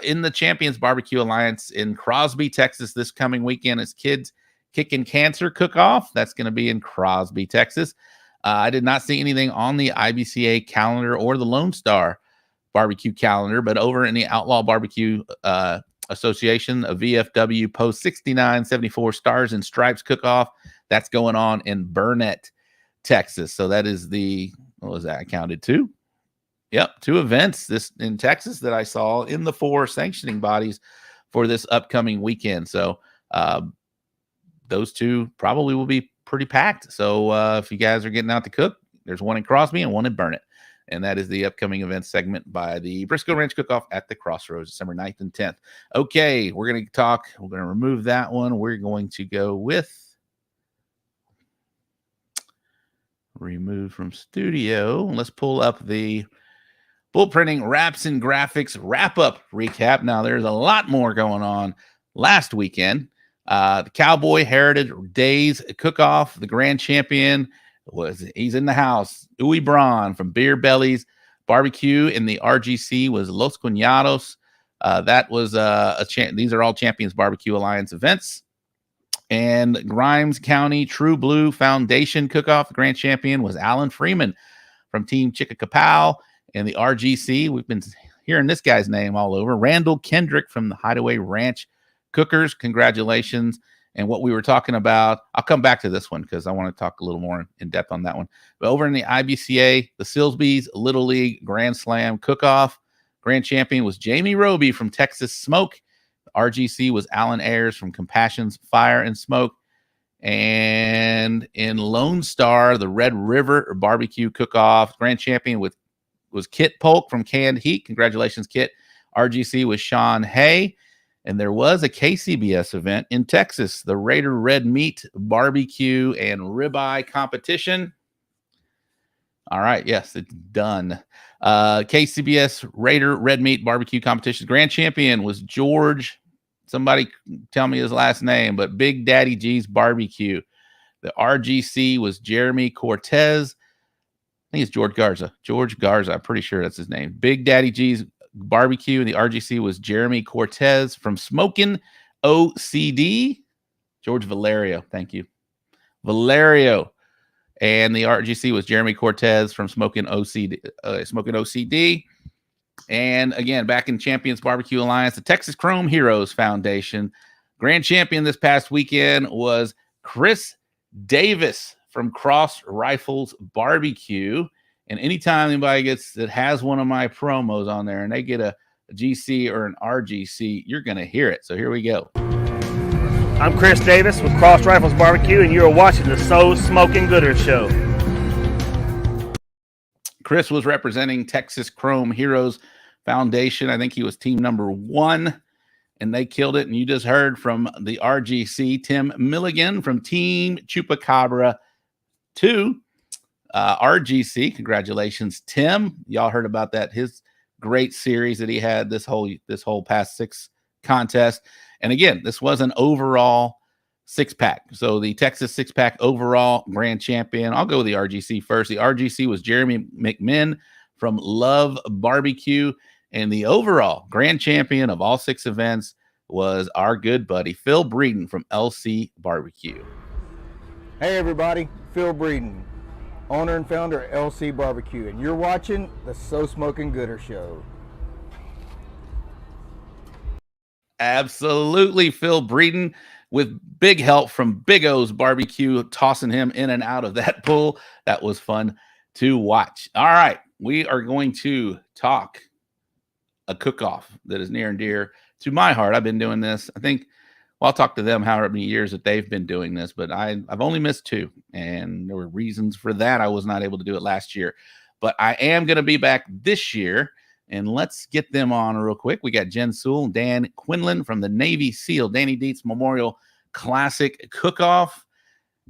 In the Champions Barbecue Alliance in Crosby, Texas, this coming weekend is Kids Kicking Cancer Cook-Off. That's going to be in Crosby, Texas. I did not see anything on the IBCA calendar or the Lone Star barbecue calendar, but over in the Outlaw Barbecue Association, a VFW Post 6974 Stars and Stripes Cook-Off. That's going on in Burnett, Texas. So that is what was that? I counted 2. Yep, 2 events this in Texas that I saw in the 4 sanctioning bodies for this upcoming weekend. So those 2 probably will be pretty packed. So if you guys are getting out to cook, there's one in Crosby and one in Burnett. And that is the upcoming event segment by the Briscoe Ranch Cook-Off at the Crossroads, December 9th and 10th. Okay, we're going to remove that one. We're going to go with remove from studio. Let's pull up the Bull Printing Wraps and Graphics wrap-up recap. Now, there's a lot more going on last weekend. The Cowboy Heritage Days Cook-Off, the grand champion he's in the house. Uwe Braun from Beer Bellies Barbecue in the RGC was Los Cuñados. That was these are all Champions Barbecue Alliance events. And Grimes County True Blue Foundation Cook-Off, the grand champion was Alan Freeman from Team Chupacabra. And the RGC, we've been hearing this guy's name all over. Randall Kendrick from the Hideaway Ranch Cookers. Congratulations. And what we were talking about, I'll come back to this one because I want to talk a little more in depth on that one. But over in the IBCA, the Silsbee's Little League Grand Slam Cook-Off, grand champion was Jamie Roby from Texas Smoke. The RGC was Alan Ayers from Compassion's Fire and Smoke. And in Lone Star, the Red River Barbecue Cook-Off, grand champion was Kit Polk from Canned Heat. Congratulations, Kit. RGC was Sean Hay. And there was a KCBS event in Texas, the Raider Red Meat Barbecue and Ribeye Competition. All right, yes, it's done. KCBS Raider Red Meat Barbecue Competition. Grand champion was George. Somebody tell me his last name, but Big Daddy G's Barbecue. The RGC was Jeremy Cortez. I think it's George Garza. George Garza, I'm pretty sure that's his name. Big Daddy G's Barbecue, and the RGC was Jeremy Cortez from Smokin' OCD. George Valerio, thank you. Valerio. And the RGC was Jeremy Cortez from Smokin' OCD. And again, back in Champions Barbecue Alliance, the Texas Chrome Heroes Foundation. Grand champion this past weekend was Chris Davis from Cross Rifles Barbecue. And anytime anybody that has one of my promos on there and they get a GC or an RGC, you're going to hear it. So here we go. I'm Chris Davis with Cross Rifles Barbecue, and you're watching the So Smoking Gooder Show. Chris was representing Texas Chrome Heroes Foundation. I think he was team number 1, and they killed it. And you just heard from the RGC, Tim Milligan from Team Chupacabra 2. RGC, congratulations, Tim. Y'all heard about that, his great series that he had this whole past 6 contest. And again, this was an overall 6-pack. So the Texas 6-pack overall grand champion, I'll go with the RGC first. The RGC was Jeremy McMinn from Love Barbecue. And the overall grand champion of all 6 events was our good buddy, Phil Breeden from LC Barbecue. Hey everybody, Phil Breeden, owner and founder of LC Barbecue, and you're watching the So Smoking Gooder Show. Absolutely, Phil Breeden, with big help from Big O's Barbecue, tossing him in and out of that pool. That was fun to watch. All right, we are going to talk a cook-off that is near and dear to my heart. I've been doing this, I think, well, I'll talk to them however many years that they've been doing this, but I've only missed 2, and there were reasons for that. I was not able to do it last year, but I am going to be back this year, and let's get them on real quick. We got Jenn Sewell and Dan Quinlan from the Navy SEAL Danny Dietz Memorial Classic Cook-Off.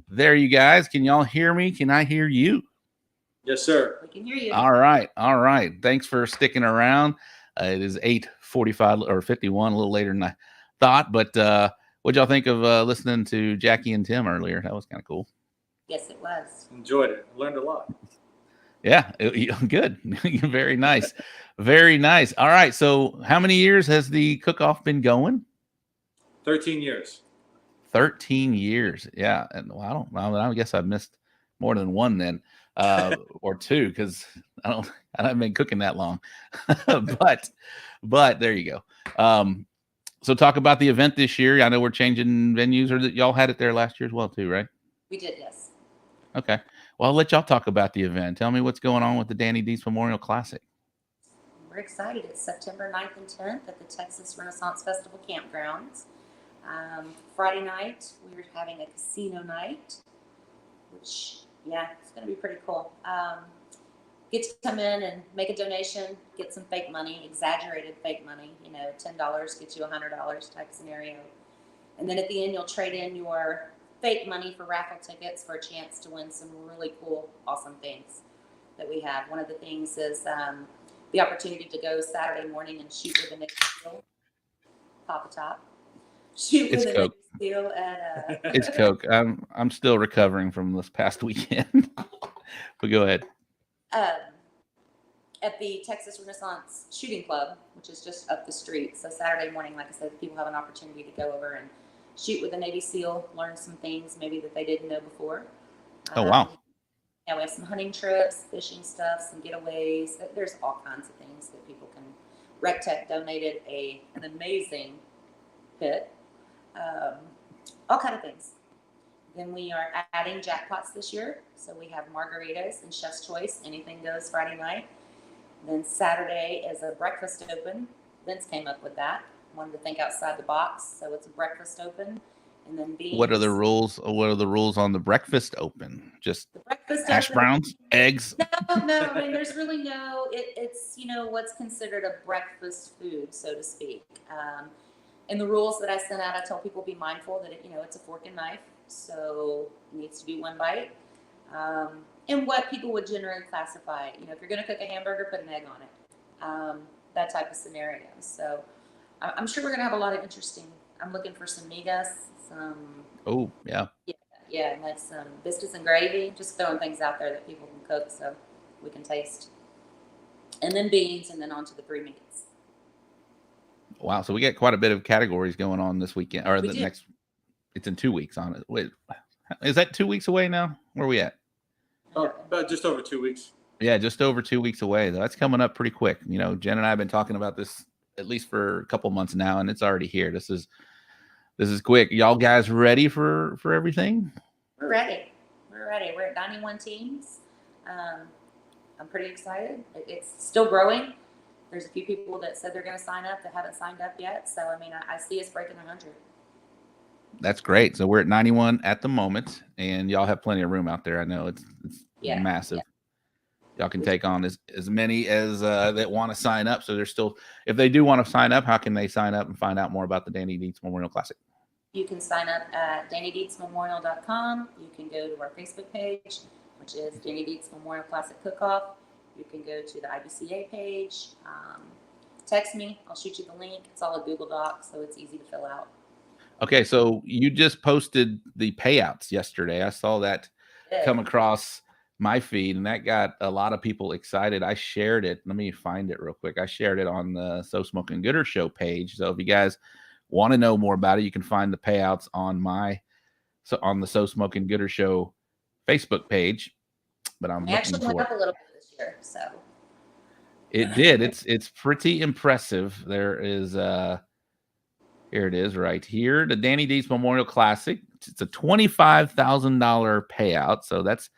There, you guys. Can y'all hear me? Can I hear you? Yes, sir. I can hear you. All right. All right. Thanks for sticking around. It is 8:45 or 51, a little later than I thought, but what'd y'all think of listening to Jackie and Tim earlier? That was kind of cool. Yes, it was. Enjoyed it. Learned a lot. Yeah, good. Very nice. Very nice. All right. So how many years has the cook-off been going? 13 years. 13 years. Yeah. And well, I guess I've missed more than one then, or two, because I haven't been cooking that long. but there you go. So talk about the event this year. I know we're changing venues, or that y'all had it there last year as well too, right? We did, yes. Okay. Well, I'll let y'all talk about the event. Tell me what's going on with the Danny Dietz Memorial Classic. We're excited. It's September 9th and 10th at the Texas Renaissance Festival Campgrounds. Friday night, we were having a casino night, which, yeah, it's going to be pretty cool. Get to come in and make a donation, get some fake money, exaggerated fake money, $10 gets you $100 type scenario. And then at the end, you'll trade in your fake money for raffle tickets for a chance to win some really cool, awesome things that we have. One of the things is the opportunity to go Saturday morning and shoot with a Navy SEAL, Papa Top. Shoot with a Navy SEAL at It's Coke. I'm still recovering from this past weekend. But go ahead. At the Texas Renaissance Shooting Club, which is just up the street. So Saturday morning, like I said, people have an opportunity to go over and shoot with a Navy SEAL, learn some things maybe that they didn't know before. Oh, wow. Yeah, we have some hunting trips, fishing stuff, some getaways. There's all kinds of things that people can. RecTech donated an amazing pit. All kind of things. Then we are adding jackpots this year. So we have margaritas and Chef's Choice. Anything goes Friday night. Then Saturday is a breakfast open. Vince came up with that. Wanted to think outside the box. So it's a breakfast open. And then beans. What are the rules? What are the rules on the breakfast open? Just the breakfast hash browns, eggs? No. I mean, there's really no. It's what's considered a breakfast food, so to speak. And the rules that I sent out, I tell people be mindful that it's a fork and knife, so it needs to be one bite. And what people would generally classify, if you're going to cook a hamburger, put an egg on it. That type of scenario. So I'm sure we're going to have a lot of interesting. I'm looking for some migas, some. Oh yeah. Yeah, and that's some biscuits and gravy. Just throwing things out there that people can cook, so we can taste. And then beans, and then on to the 3 meats. Wow, so we got quite a bit of categories going on this weekend, or next. It's in 2 weeks on it. Wait, is that 2 weeks away now? Where are we at? Oh, about just over 2 weeks. Yeah, just over 2 weeks away. That's coming up pretty quick. Jen and I have been talking about this at least for a couple months now, and it's already here. This is quick. Y'all guys ready for everything? We're ready. We're at 91 teams. I'm pretty excited. It's still growing. There's a few people that said they're going to sign up that haven't signed up yet. So, I see us breaking 100. That's great. So we're at 91 at the moment, and y'all have plenty of room out there. I know it's massive. Yeah. Y'all can take on as many as that want to sign up. So there's still, if they do want to sign up, how can they sign up and find out more about the Danny Dietz Memorial Classic? You can sign up at DannyDietzMemorial.com. You can go to our Facebook page, which is Danny Dietz Memorial Classic Cook-Off. You can go to the IBCA page. Text me. I'll shoot you the link. It's all a Google Doc, so it's easy to fill out. Okay, so you just posted the payouts yesterday. I saw that come across my feed, and that got a lot of people excited. I shared it. Let me find it real quick. I shared it on the So Smoking Gooder Show page. So if you guys want to know more about it, you can find the payouts on the So Smoking Gooder Show Facebook page. But I'm actually went up a little bit this year, so it did. It's pretty impressive. There is here it is right here, the Danny Dietz Memorial Classic. It's a $25,000 payout, so that's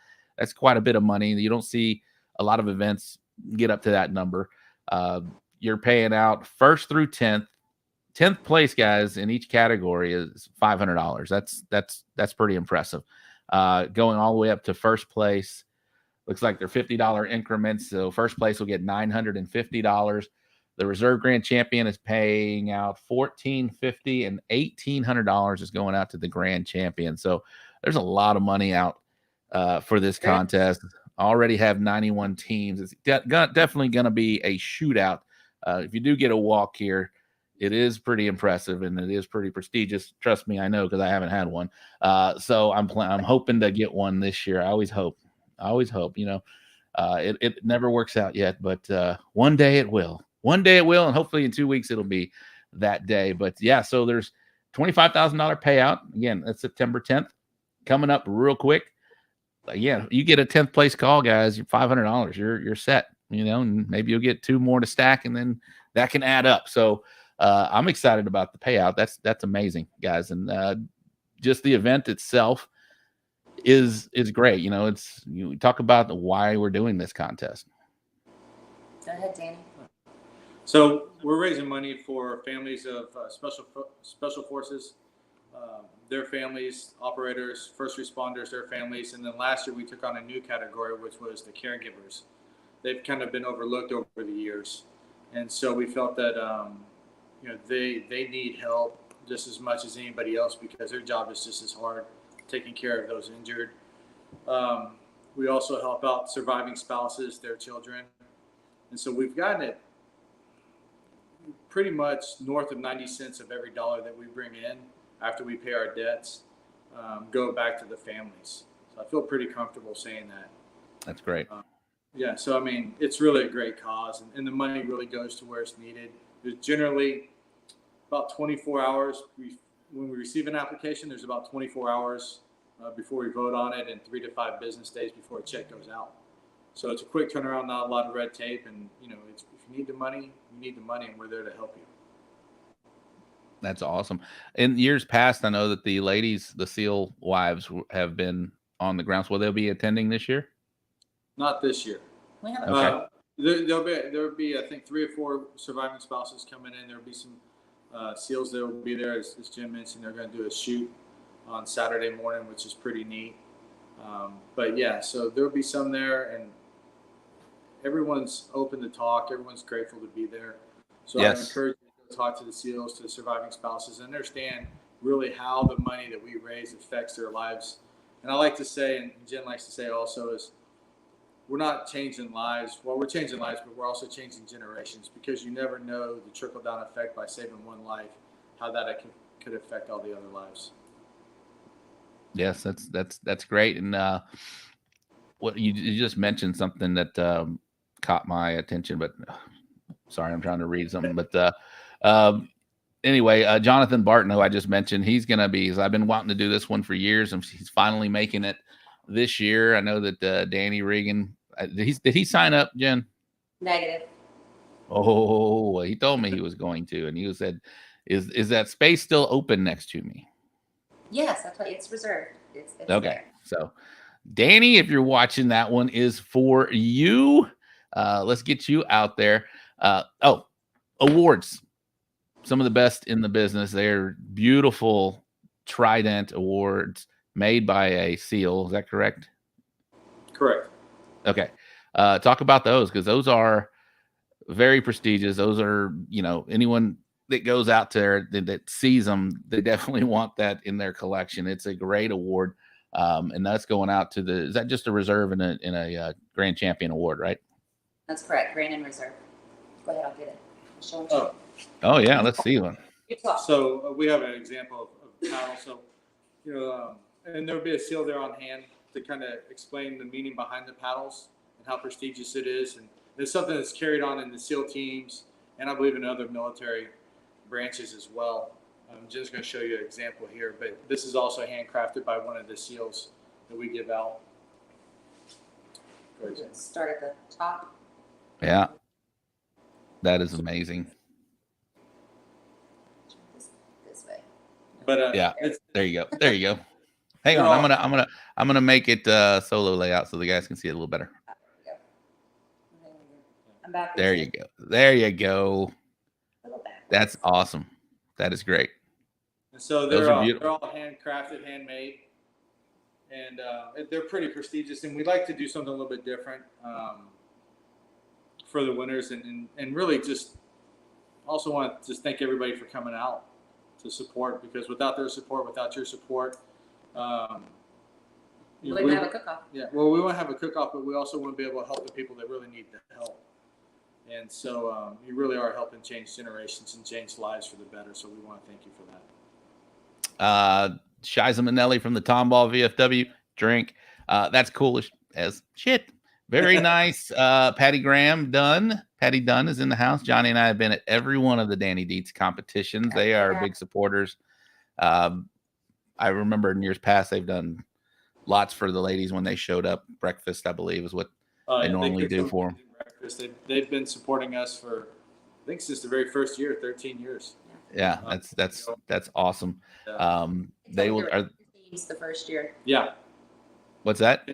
quite a bit of money. You don't see a lot of events get up to that number. You're paying out first through 10th. 10th place, guys, in each category is $500. That's pretty impressive. Going all the way up to first place, looks like they're $50 increments. So first place will get $950. The reserve grand champion is paying out $1,450, and $1,800 is going out to the grand champion. So there's a lot of money out for this contest. Already have 91 teams. It's definitely going to be a shootout. If you do get a walk here, it is pretty impressive and it is pretty prestigious. Trust me, I know, because I haven't had one. So I'm hoping to get one this year. I always hope. It never works out yet, but one day it will. One day it will, and hopefully in 2 weeks it'll be that day. But yeah, so there's $25,000 payout. Again, that's September 10th. Coming up real quick. Again, you get a 10th place call, guys, you're $500. You're set, and maybe you'll get 2 more to stack, and then that can add up. So I'm excited about the payout. That's amazing, guys. And just the event itself is great. We talk about why we're doing this contest. Go ahead, Danny. So we're raising money for families of special forces, their families, operators, first responders, their families. And then last year we took on a new category, which was the caregivers. They've kind of been overlooked over the years. And so we felt that, they need help just as much as anybody else because their job is just as hard taking care of those injured. We also help out surviving spouses, their children. And so we've gotten it pretty much north of 90 cents of every dollar that we bring in after we pay our debts, go back to the families. So I feel pretty comfortable saying that. That's great. Yeah, so I mean, it's really a great cause, and the money really goes to where it's needed. There's generally about 24 hours. When we receive an application, there's about 24 hours before we vote on it and 3 to 5 business days before a check goes out. So it's a quick turnaround, not a lot of red tape, and if you need the money, you need the money, and we're there to help you. That's awesome. In years past, I know that the ladies, the SEAL wives, have been on the grounds. Will they be attending this year? Not this year. We have Okay. There'll be I think 3 or 4 surviving spouses coming in. There'll be some SEALs that will be there. As Jim mentioned, they're going to do a shoot on Saturday morning, which is pretty neat. But yeah, so there'll be some there, and everyone's open to talk. Everyone's grateful to be there. So Yes. I encourage you to talk to the SEALs, to the surviving spouses, and understand really how the money that we raise affects their lives. And I like to say, and Jen likes to say also, is we're not changing lives. Well, we're changing lives, but we're also changing generations because you never know the trickle-down effect by saving one life, how that could affect all the other lives. Yes, that's great. And what you just mentioned something that caught my attention, but sorry, I'm trying to read something. But anyway, Jonathan Barton, who I just mentioned, he's going to be. I've been wanting to do this one for years, and he's finally making it this year. I know that Danny Regan. Did he sign up, Jen? Negative. Oh, he told me he was going to, and he said, "Is that space still open next to me?" Yes, that's why it's reserved. It's Okay, there. so Danny, if you're watching, that one is for you. Let's get you out there. Awards. Some of the best in the business. They're beautiful Trident awards made by a SEAL. Is that correct? Correct. Okay. Talk about those, because those are very prestigious. Those are, anyone that goes out there that sees them, they definitely want that in their collection. It's a great award. And that's going out to is that just a reserve in a Grand Champion award, right? That's correct. Grand and reserve. Go ahead, I'll get it. I'll show it to you. Oh yeah, let's see one. You talk. So we have an example of paddle. So, and there'll be a SEAL there on hand to kind of explain the meaning behind the paddles and how prestigious it is. And it's something that's carried on in the SEAL teams, and I believe in other military branches as well. I'm just going to show you an example here, but this is also handcrafted by one of the SEALs that we give out. Let's start at the top. Yeah, that is amazing. This way. But Yeah, it's, there you go. Hang on, I'm gonna make it solo layout so the guys can see it a little better. I'm back. There you go. There you go. That's awesome. That is great. so Those they're are beautiful. all handcrafted, handmade, and they're pretty prestigious. And we'd like to do something a little bit different for the winners, and really just also want to just thank everybody for coming out to support, because without their support, without your support, We wouldn't have a cook-off. Yeah, well, we want to have a cook-off, but we also want to be able to help the people that really need the help. And so you really are helping change generations and change lives for the better. So we want to thank you for that. Shiza Manelli from the Tomball VFW drink. That's cool as shit. Very nice. Patty Dunn is in the house. Johnny and I have been at every one of the Danny Dietz competitions. They are big supporters. I remember in years past, they've done lots for the ladies when they showed up. Breakfast, I believe, is what they normally do for them. They've been supporting us for, I think, since the very first year, 13 years. Yeah, that's awesome. They will. Teams the first year. Yeah. What's that?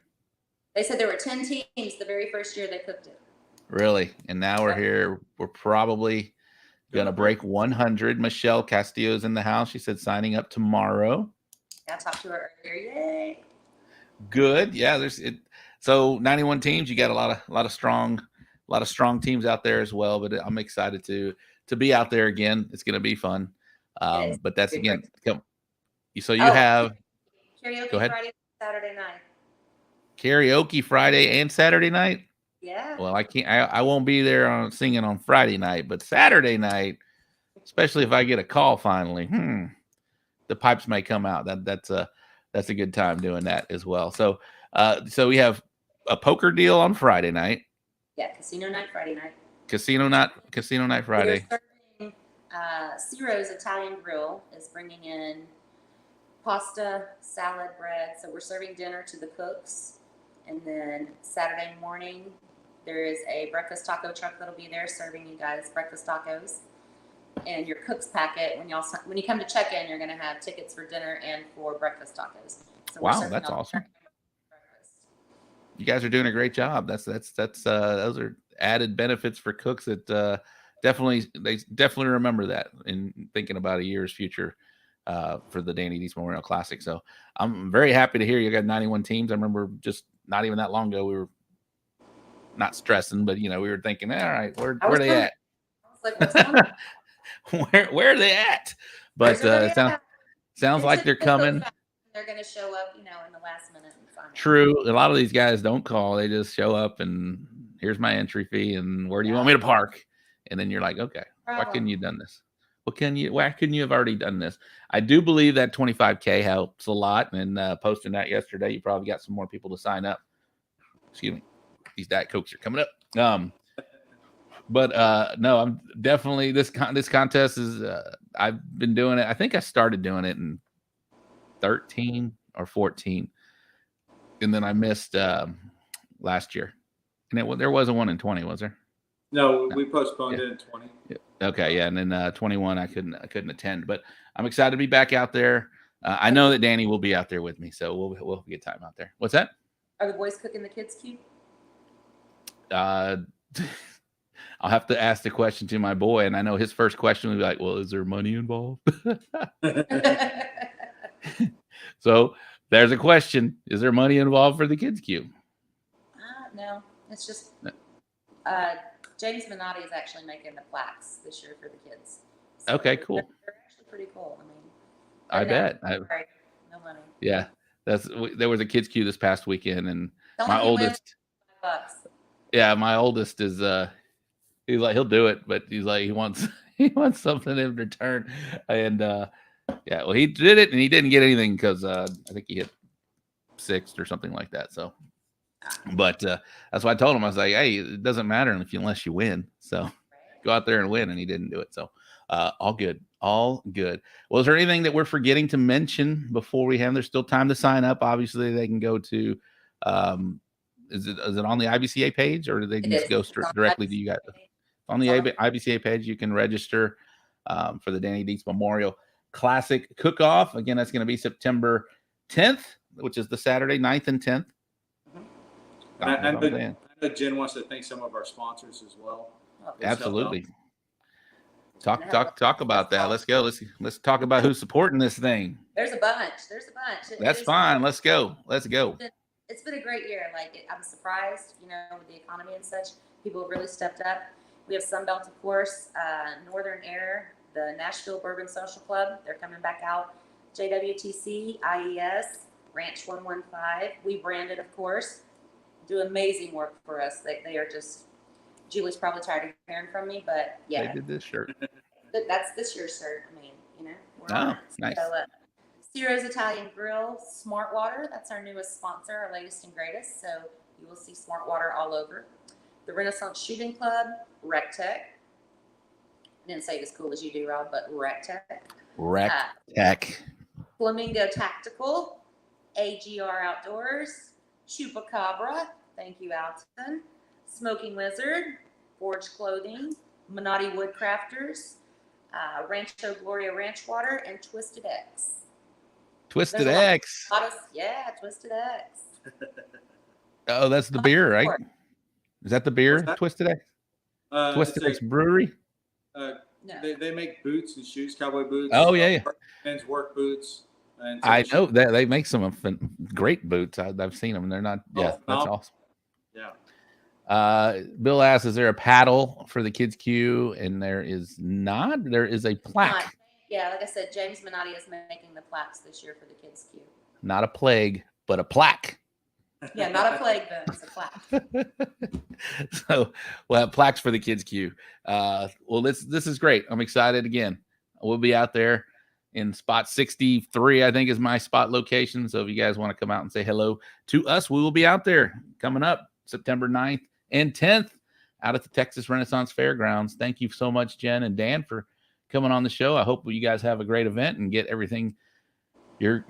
They said there were 10 teams the very first year they cooked it. Really? And now we're here. We're probably going to break 100. Michelle Castillo's in the house. She said signing up tomorrow. I talked to her earlier. Yay. Good. Yeah, there's it. So 91 teams, you got a lot of strong teams out there as well, but I'm excited to be out there again. It's going to be fun. But that's again, so you have karaoke go ahead. Friday, Saturday night. Karaoke Friday and Saturday night. Yeah. Well, I won't be there singing on Friday night, but Saturday night, especially if I get a call finally, the pipes may come out. That's a good time doing that as well. So we have a poker deal on Friday night. Yeah, casino night Friday night. Casino night Friday. We're serving, Ciro's Italian Grill is bringing in pasta, salad, bread. So we're serving dinner to the cooks. And then Saturday morning, there is a breakfast taco truck that'll be there serving you guys breakfast tacos. And your cook's packet, when you come to check in, you're going to have tickets for dinner and for breakfast tacos. So wow, that's awesome. You guys are doing a great job. That's those are added benefits for cooks that they definitely remember that in thinking about a year's future for the Danny Dietz Memorial Classic. So I'm very happy to hear you got 91 teams. I remember just not even that long ago we were not stressing, but we were thinking, all right, where are they at? I was like, what's going on? where are they at? But sounds like they're coming. They're going to show up, in the last minute. True. A lot of these guys don't call. They just show up and here's my entry fee and where do you want me to park? And then you're like, okay, why couldn't you have done this? Why couldn't you have already done this? I do believe that 25K helps a lot. And posting that yesterday, you probably got some more people to sign up. Excuse me. These Diet Cokes are coming up. But no, I'm definitely this contest is I've been doing it. I think I started doing it in 13 or 14. And then I missed last year. And there wasn't one in 20, was there? No, we postponed it in 20. Yeah. Okay, yeah, and then 21 I couldn't attend, but I'm excited to be back out there. I know that Danny will be out there with me, so we'll get time out there. What's that? Are the boys cooking the kids' cube? I'll have to ask the question to my boy, and I know his first question will be like, "Well, is there money involved?" So there's a question: is there money involved for the kids' cube? No, it's just James Minotti is actually making the plaques this year for the kids. So okay, cool. They're actually pretty cool. I bet. No money. Yeah, there was a kids' cube this past weekend, and my oldest. Yeah, my oldest is he's like he'll do it, but he's like he wants something in return, and yeah, well he did it and he didn't get anything because I think he hit 6th or something like that. So, but that's why I told him I was like, hey, it doesn't matter unless you win. So go out there and win, and he didn't do it. So all good. Well, is there anything that we're forgetting to mention before we have? There's still time to sign up. Obviously, they can go to. Is it on the IBCA page, or do they just go directly to you guys? On the IBCA page, you can register for the Danny Dietz Memorial Classic Cook-Off. Again, that's going to be September 10th, which is the Saturday, 9th and 10th. I know Jenn wants to thank some of our sponsors as well. Absolutely. Talk about that. Let's go. Let's talk about who's supporting this thing. There's a bunch. That's fine. Let's go. It's been a great year. I'm surprised, with the economy and such, people have really stepped up. We have Sunbelt, of course, Northern Air, the Nashville Bourbon Social Club. They're coming back out. JWTC, IES, Ranch 115. We branded, of course, do amazing work for us. They are just, Julie's probably tired of hearing from me, but yeah. They did this shirt. That's this year's shirt. We're on it. Nice. So, Ciro's Italian Grill, Smart Water. That's our newest sponsor, our latest and greatest. So You will see Smart Water all over. The Renaissance Shooting Club, Rec Tech. I didn't say it as cool as you do, Rob, but Rec Tech. Rec Tech. Flamingo Tactical, AGR Outdoors, Chupacabra, thank you, Alton, Smoking Wizard, Forge Clothing, Minotti Woodcrafters, Rancho Gloria Ranch Water, and Twisted X. Twisted X. Twisted X. Oh, that's the beer, right? Is that the beer? That? Twisted X? Twisted X Brewery? No. They make boots and shoes, cowboy boots. Oh, yeah. Men's work boots. And I know that they make some great boots. I've seen them. They're not. Yeah, that's awesome. Yeah. Bill asks, "Is there a paddle for the kids' queue?" And there is not. There is a plaque. Yeah, like I said, James Minotti is making the plaques this year for the kids' queue. Not a plague, but a plaque. Yeah, not a plague, but it's a plaque. So we'll have plaques for the kids' queue. Well, this is great. I'm excited again. We'll be out there in spot 63, I think is my spot location. So if you guys want to come out and say hello to us, we will be out there coming up September 9th and 10th out at the Texas Renaissance Fairgrounds. Thank you so much, Jen and Dan, for coming on the show. I hope you guys have a great event and get everything you're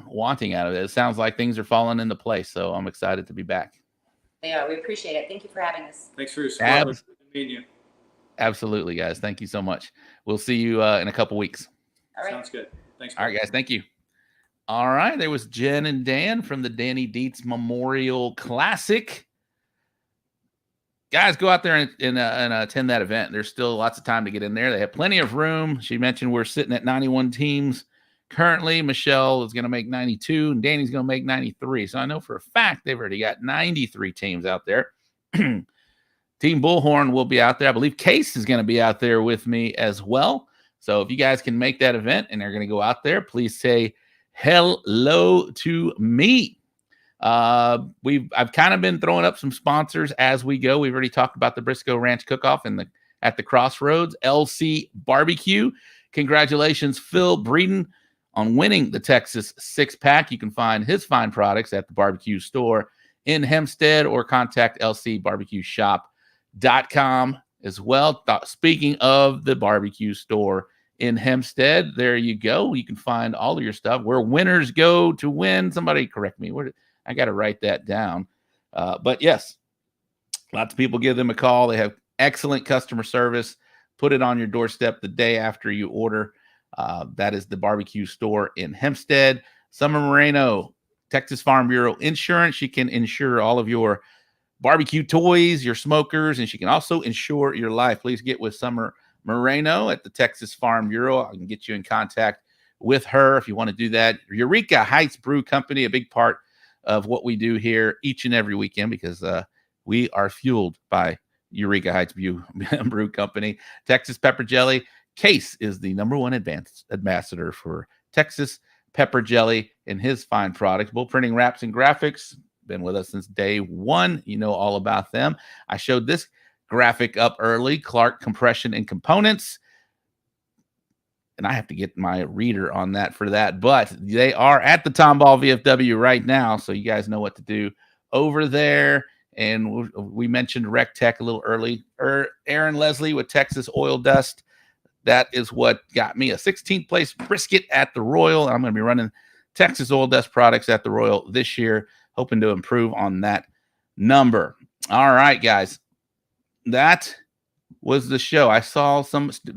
wanting out of it. It sounds like things are falling into place. So I'm excited to be back. Yeah, we appreciate it. Thank you for having us. Thanks for your support. Absolutely, guys. Thank you so much. We'll see you in a couple weeks. All right. Sounds good. Thanks. All right, guys. Thank you. All right. There was Jen and Dan from the Danny Dietz Memorial Classic. Guys, go out there and attend that event. There's still lots of time to get in there. They have plenty of room. She mentioned we're sitting at 91 teams currently. Michelle is going to make 92, and Danny's going to make 93. So I know for a fact they've already got 93 teams out there. Team Bullhorn will be out there. I believe Case is going to be out there with me as well. So if you guys can make that event and they're going to go out there, please say hello to me. I've kind of been throwing up some sponsors as we go. We've already talked about the Briscoe Ranch Cook-Off at the Crossroads, LC Barbecue. Congratulations, Phil Breeden, on winning the Texas 6-pack. You can find his fine products at the barbecue store in Hempstead or contact lcbarbecueshop.com as well. Speaking of the barbecue store in Hempstead, there you go. You can find all of your stuff where winners go to win. Somebody correct me. I got to write that down. But yes, lots of people give them a call. They have excellent customer service. Put it on your doorstep the day after you order. That is the barbecue store in Hempstead. Summer Moreno, Texas Farm Bureau Insurance. She can insure all of your barbecue toys, your smokers, and she can also insure your life. Please get with Summer Moreno at the Texas Farm Bureau. I can get you in contact with her if you want to do that. Eureka Heights Brew Company, a big part of what we do here each and every weekend because we are fueled by Eureka Heights Brew Company. Texas Pepper Jelly. Case is the #1 ambassador for Texas Pepper Jelly and his fine products. Bull Printing Wraps and Graphics. Been with us since day one. You know all about them. I showed this graphic up early. Clark Compression and Components. And I have to get my reader on that for that. But they are at the Tomball VFW right now. So you guys know what to do over there. And we mentioned Rec Tech a little early. Aaron Leslie with Texas Oil Dust. That is what got me a 16th place brisket at the Royal. I'm going to be running Texas Oil Dust products at the Royal this year, hoping to improve on that number. All right, guys. That was the show. I saw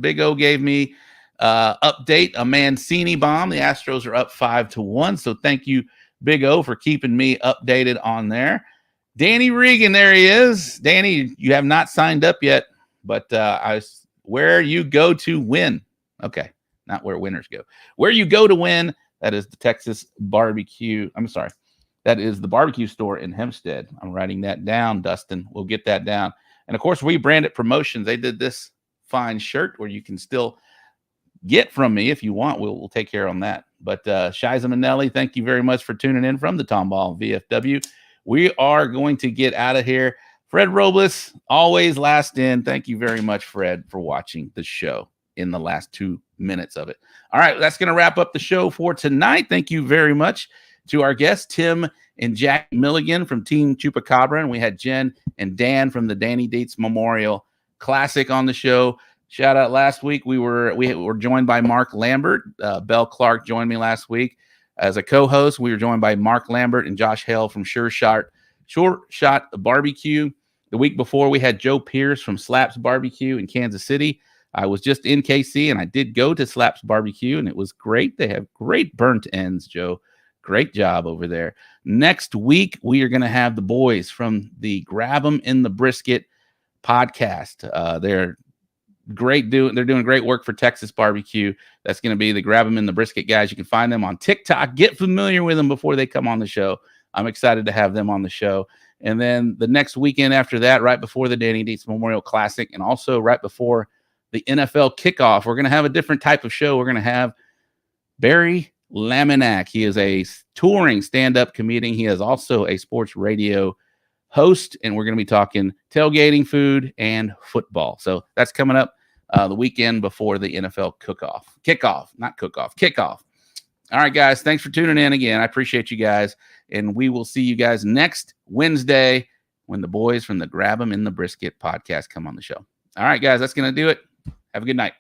Big O gave me update, a Mancini bomb. The Astros are up 5-1. So thank you, Big O, for keeping me updated on there. Danny Regan, there he is. Danny, you have not signed up yet, but where you go to win. Okay, not where winners go. Where you go to win, that is the Texas Barbecue. I'm sorry. That is the barbecue store in Hempstead. I'm writing that down, Dustin. We'll get that down. And, of course, we branded promotions. They did this fine shirt where you can still get from me if you want. We'll take care on that. But Shiza Manelli, thank you very much for tuning in from the Tomball VFW. We are going to get out of here. Fred Robles, always last in. Thank you very much, Fred, for watching the show in the last 2 minutes of it. All right, that's going to wrap up the show for tonight. Thank you very much. to our guests, Tim and Jackie Milligan from Team Chupacabra, and we had Jenn and Dan from the Danny Dietz Memorial Classic on the show. Shout out last week. We were joined by Mark Lambert. Belle Clark joined me last week as a co-host. We were joined by Mark Lambert and Josh Hale from Sure Shot Barbecue. The week before, we had Joe Pierce from Slaps Barbecue in Kansas City. I was just in KC, and I did go to Slaps Barbecue, and it was great. They have great burnt ends, Joe. Great job over there. Next week, we are going to have the boys from the Grab 'em in the Brisket podcast. They're great. They're doing great work for Texas Barbecue. That's going to be the Grab 'em in the Brisket guys. You can find them on TikTok. Get familiar with them before they come on the show. I'm excited to have them on the show. And then the next weekend after that, right before the Danny Dietz Memorial Classic, and also right before the NFL kickoff, we're going to have a different type of show. We're going to have Barry Laminack. He is a touring stand-up comedian. He is also a sports radio host, and we're going to be talking tailgating, food, and football. So that's coming up the weekend before the NFL kickoff. All right, guys, thanks for tuning in again. I appreciate you guys, and we will see you guys next Wednesday when the boys from the Grab 'em in the Brisket podcast come on the show. All right, guys, that's going to do it. Have a good night.